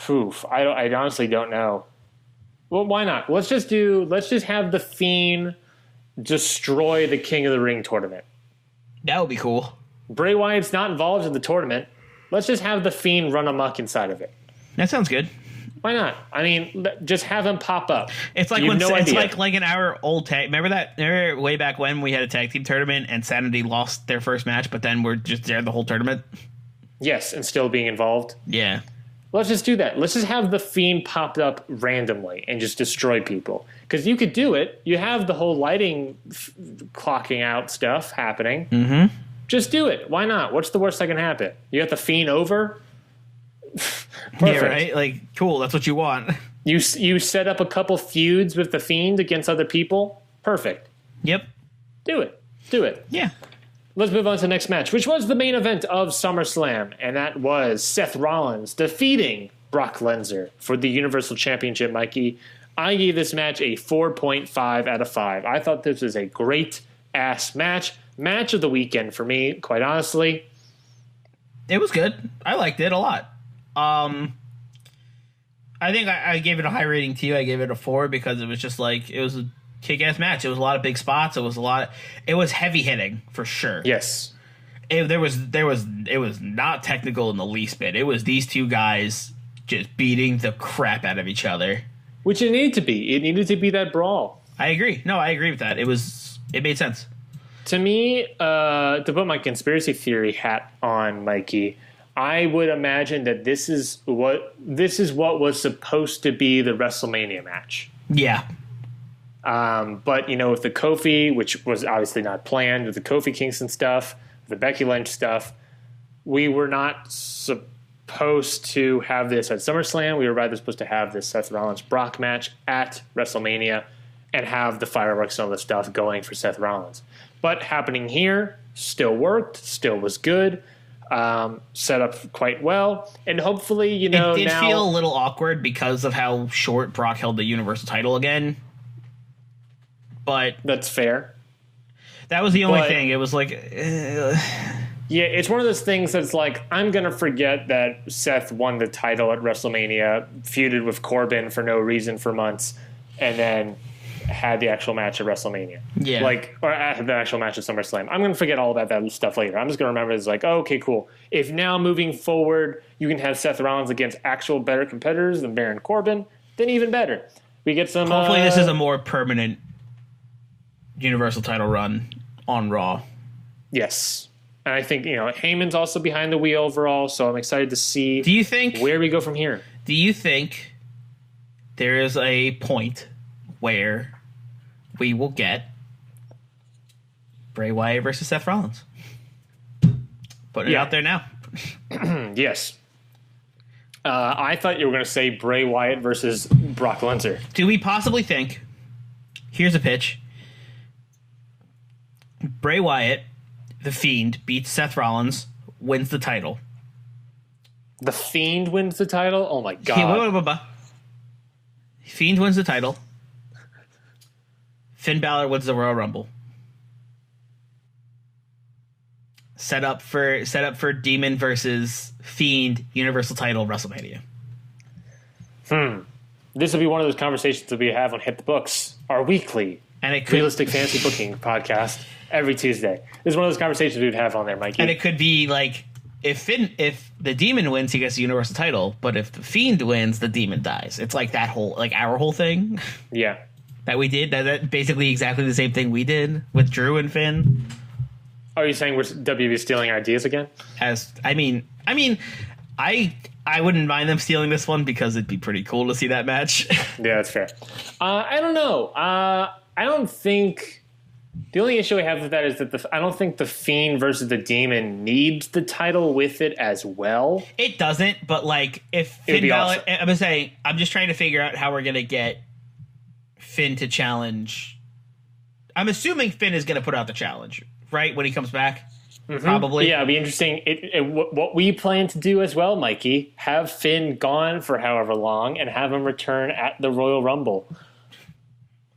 I honestly don't know. Well, why not? Let's just have the Fiend destroy the King of the Ring tournament. That would be cool. Bray Wyatt's not involved in the tournament. Let's just have the Fiend run amok inside of it. That sounds good. Why not? I mean, just have him pop up. It's like it's like an hour old tag. Remember way back when we had a tag team tournament and Sanity lost their first match, but then we're just there the whole tournament? Yes, and still being involved. Yeah. Let's just do that. Let's just have the Fiend popped up randomly and just destroy people. Because you could do it. You have the whole lighting clocking out stuff happening. Mm-hmm. Just do it. Why not? What's the worst that can happen? You got the Fiend over? Yeah, right? Like, cool. That's what you want. You set up a couple feuds with the Fiend against other people? Perfect. Yep. Do it. Yeah. Let's move on to the next match, which was the main event of SummerSlam, and that was Seth Rollins defeating Brock Lesnar for the Universal Championship, Mikey. I gave this match a 4.5 out of 5. I thought this was a great-ass match. Match of the weekend for me, quite honestly. It was good. I liked it a lot. I think I gave it a high rating too. I gave it a 4 because it was just like, it was a kick-ass match. It was a lot of big spots. It was heavy hitting for sure. Yes. It was not technical in the least bit. It was these two guys just beating the crap out of each other. Which it needed to be. It needed to be that brawl. I agree. No, I agree with that. It made sense. To me, to put my conspiracy theory hat on, Mikey, I would imagine that this is what was supposed to be the WrestleMania match. Yeah. But, with the Kofi, which was obviously not planned, with the Kofi Kingston stuff, the Becky Lynch stuff, we were not supposed to have this at SummerSlam. We were rather supposed to have this Seth Rollins-Brock match at WrestleMania and have the fireworks and all the stuff going for Seth Rollins. But happening here, still worked, still was good, set up quite well, and hopefully, you know, it did now feel a little awkward because of how short Brock held the Universal title again. But that's fair. That was the only thing. It was like, yeah, it's one of those things that's like, I'm going to forget that Seth won the title at WrestleMania, feuded with Corbin for no reason for months, and then had the actual match at WrestleMania. Yeah. Like, or had the actual match at SummerSlam. I'm going to forget all about that stuff later. I'm just going to remember it's like, oh, okay, cool. If now moving forward, you can have Seth Rollins against actual better competitors than Baron Corbin, then even better. We get some... hopefully this is a more permanent Universal title run on Raw. Yes. And I think, you know, Heyman's also behind the wheel overall, so I'm excited to see where we go from here. Do you think there is a point where we will get Bray Wyatt versus Seth Rollins? Putting it out there now. Yes. I thought you were going to say Bray Wyatt versus Brock Lesnar. Do we possibly think, here's a pitch, Bray Wyatt, the Fiend, beats Seth Rollins, wins the title. The Fiend wins the title? Oh my god. Fiend wins the title. Finn Balor wins the Royal Rumble. Set up for Demon versus Fiend Universal title WrestleMania. This will be one of those conversations that we have on Hit the Books, our weekly and it could, realistic fantasy booking podcast every Tuesday. This is one of those conversations we would have on there, Mikey. And it could be like if the Demon wins, he gets the Universal title, but if the Fiend wins, the Demon dies. It's like that whole our whole thing. Yeah. That we did. That basically exactly the same thing we did with Drew and Finn. Are you saying we're WB stealing ideas again? I wouldn't mind them stealing this one because it'd be pretty cool to see that match. Yeah, that's fair. I don't know. I don't think the only issue I have with that is that I don't think the Fiend versus the Demon needs the title with it as well. It doesn't, but like if Finn Balor, awesome. I'm just trying to figure out how we're gonna get Finn to challenge. I'm assuming Finn is gonna put out the challenge, right, when he comes back. Mm-hmm. Probably. Yeah, it'd be interesting. What we plan to do as well, Mikey, have Finn gone for however long and have him return at the Royal Rumble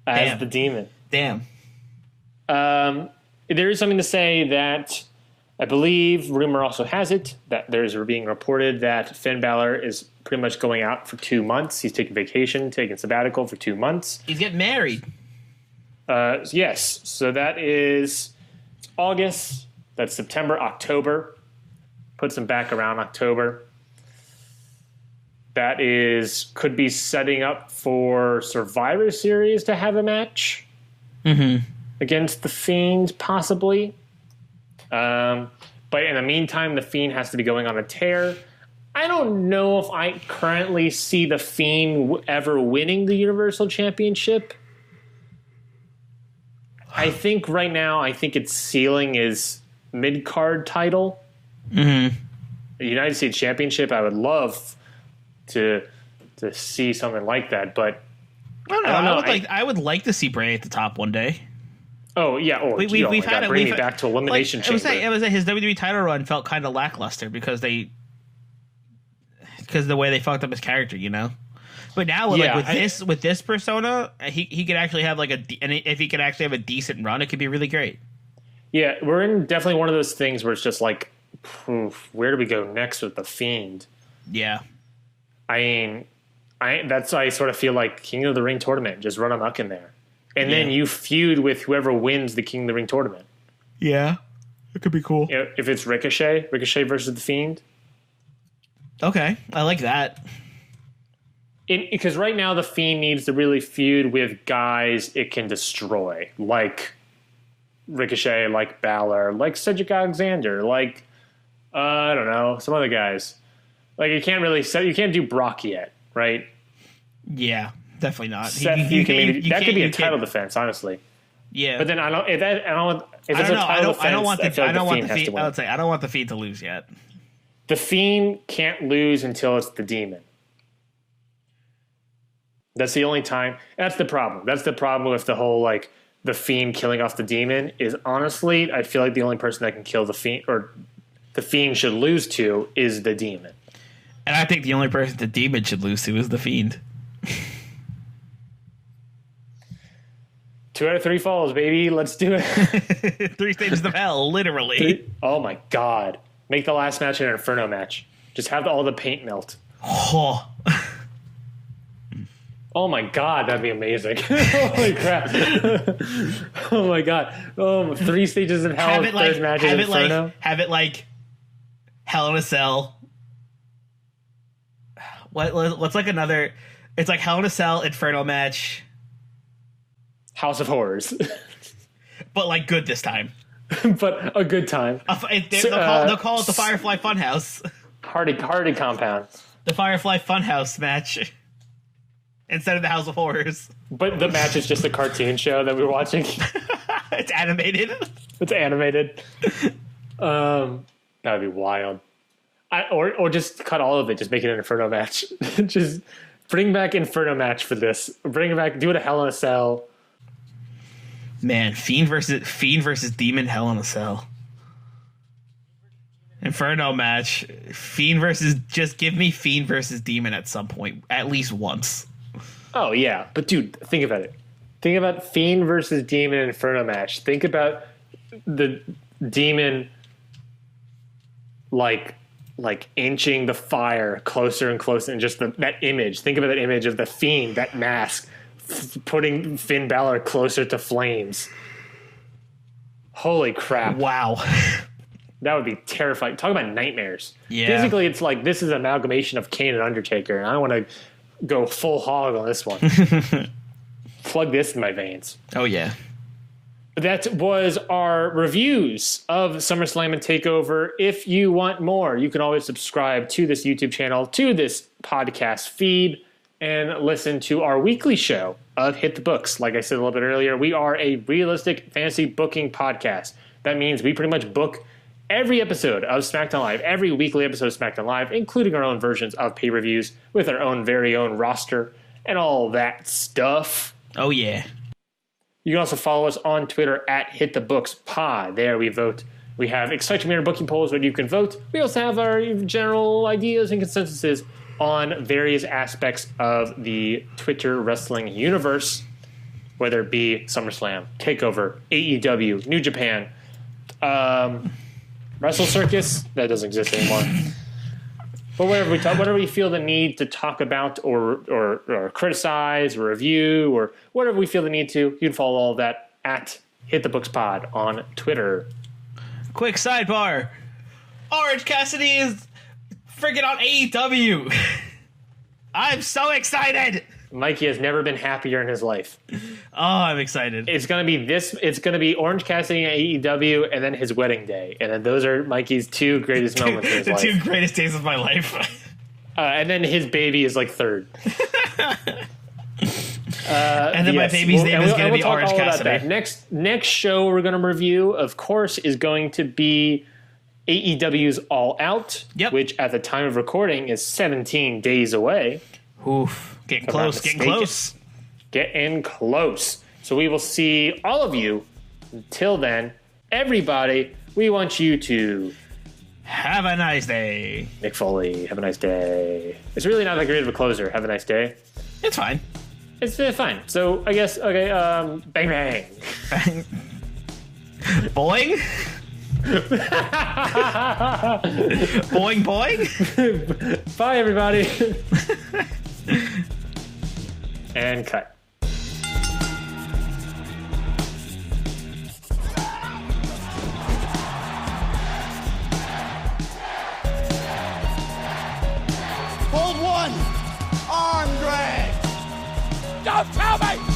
as the Demon. Damn. There is something to say that I believe rumor also has it that there's being reported that Finn Balor is pretty much going out for 2 months. He's taking vacation, taking sabbatical for 2 months. He's getting married. Yes. So that is August. That's September, October. Puts him back around October. That could be setting up for Survivor Series to have a match against the Fiend, possibly. But in the meantime, the Fiend has to be going on a tear. I don't know if I currently see the Fiend ever winning the Universal Championship. I think right now, its ceiling is mid-card title. The United States Championship, I would love to see something like that, but I don't know. I would like to see Bray at the top one day. Oh yeah, we've had it. Bring me back to Elimination Chamber. It was his WWE title run felt kind of lackluster because of the way they fucked up his character, you know. But now, with this persona, he could actually have and if he could actually have a decent run, it could be really great. Yeah, we're in definitely one of those things where it's just like, where do we go next with the Fiend? Yeah, I sort of feel like King of the Ring tournament, just run amok in there, and then you feud with whoever wins the King of the Ring tournament. Yeah, it could be cool. If it's Ricochet versus the Fiend. Okay, I like that. Because right now the Fiend needs to really feud with guys it can destroy, like Ricochet, like Balor, like Cedric Alexander, like I don't know, some other guys. Like you can't do Brock yet, right? Yeah, definitely not. Seth, that could be a title defense, honestly. Yeah, but then I don't want the Fiend to lose yet. The Fiend can't lose until it's the Demon. That's the only time. That's the problem. That's the problem with the whole the Fiend killing off the Demon is honestly, I feel like the only person that can kill the Fiend, or the Fiend should lose to, is the Demon. And I think the only person the Demon should lose to is the Fiend. 2 out of 3 falls, baby. Let's do it. 3 stages of hell, literally. Oh my god. Make the last match an Inferno match. Just have all the paint melt. Oh. Oh my god, that'd be amazing. Holy crap. Oh my god. 3 stages of hell. Have it like, match have, Inferno. Have it like Hell in a Cell. What's like another? It's like Hell in a Cell Inferno match. House of Horrors. But like good this time. But a good time. They'll call it the Firefly Funhouse. Hardy Compound. The Firefly Funhouse match. Instead of the House of Horrors. But the match is just a cartoon show that we're watching. It's animated. It's animated. That would be wild. Or just cut all of it. Just make it an Inferno match. Just bring back Inferno match for this. Bring it back. Do it a Hell in a Cell. Man, Fiend versus Demon, Hell in a Cell. Inferno match. Just give me Fiend versus Demon at some point. At least once. Oh, yeah. But, dude, think about it. Think about Fiend versus Demon Inferno match. Think about the Demon, like inching the fire closer and closer. And just that image. Think about that image of the Fiend, that mask, putting Finn Balor closer to flames. Holy crap. Wow. That would be terrifying. Talk about nightmares. Yeah. Physically, it's like this is an amalgamation of Kane and Undertaker, and I don't want to go full hog on this one. Plug this in my veins. Oh, yeah. That was our reviews of SummerSlam and TakeOver. If you want more, you can always subscribe to this YouTube channel, to this podcast feed, and listen to our weekly show of Hit the Books. Like I said a little bit earlier, we are a realistic fantasy booking podcast. That means we pretty much book every episode of SmackDown Live, every weekly episode of SmackDown Live, including our own versions of pay-per-views with our own very own roster and all that stuff. Oh, yeah. You can also follow us on Twitter at HitTheBooksPod. There we vote. We have Excite booking polls where you can vote. We also have our general ideas and consensuses on various aspects of the Twitter wrestling universe, whether it be SummerSlam, TakeOver, AEW, New Japan, Wrestle Circus, that doesn't exist anymore. But whatever we feel the need to talk about or criticize or review or whatever we feel the need to, you can follow all of that at HitTheBooksPod on Twitter. Quick sidebar. Orange Cassidy is freaking on AEW. I'm so excited. Mikey has never been happier in his life. Oh, I'm excited. It's going to be Orange Cassidy and AEW and then his wedding day. And then those are Mikey's 2 greatest moments in his life. The 2 greatest days of my life. And then his baby is like 3rd. And then my baby's name is going to be Orange Cassidy. Next show we're going to review, of course, is going to be AEW's All Out, which at the time of recording is 17 days away. Oof. Getting close. Getting close. So we will see all of you. Until then, everybody, we want you to have a nice day. Mick Foley, have a nice day. It's really not that great of a closer. Have a nice day. It's fine. It's fine. So I guess, okay, bang, bang. Boing? Boing, boing? Bye, everybody. And cut. Hold one. Arm drag. Don't tell me.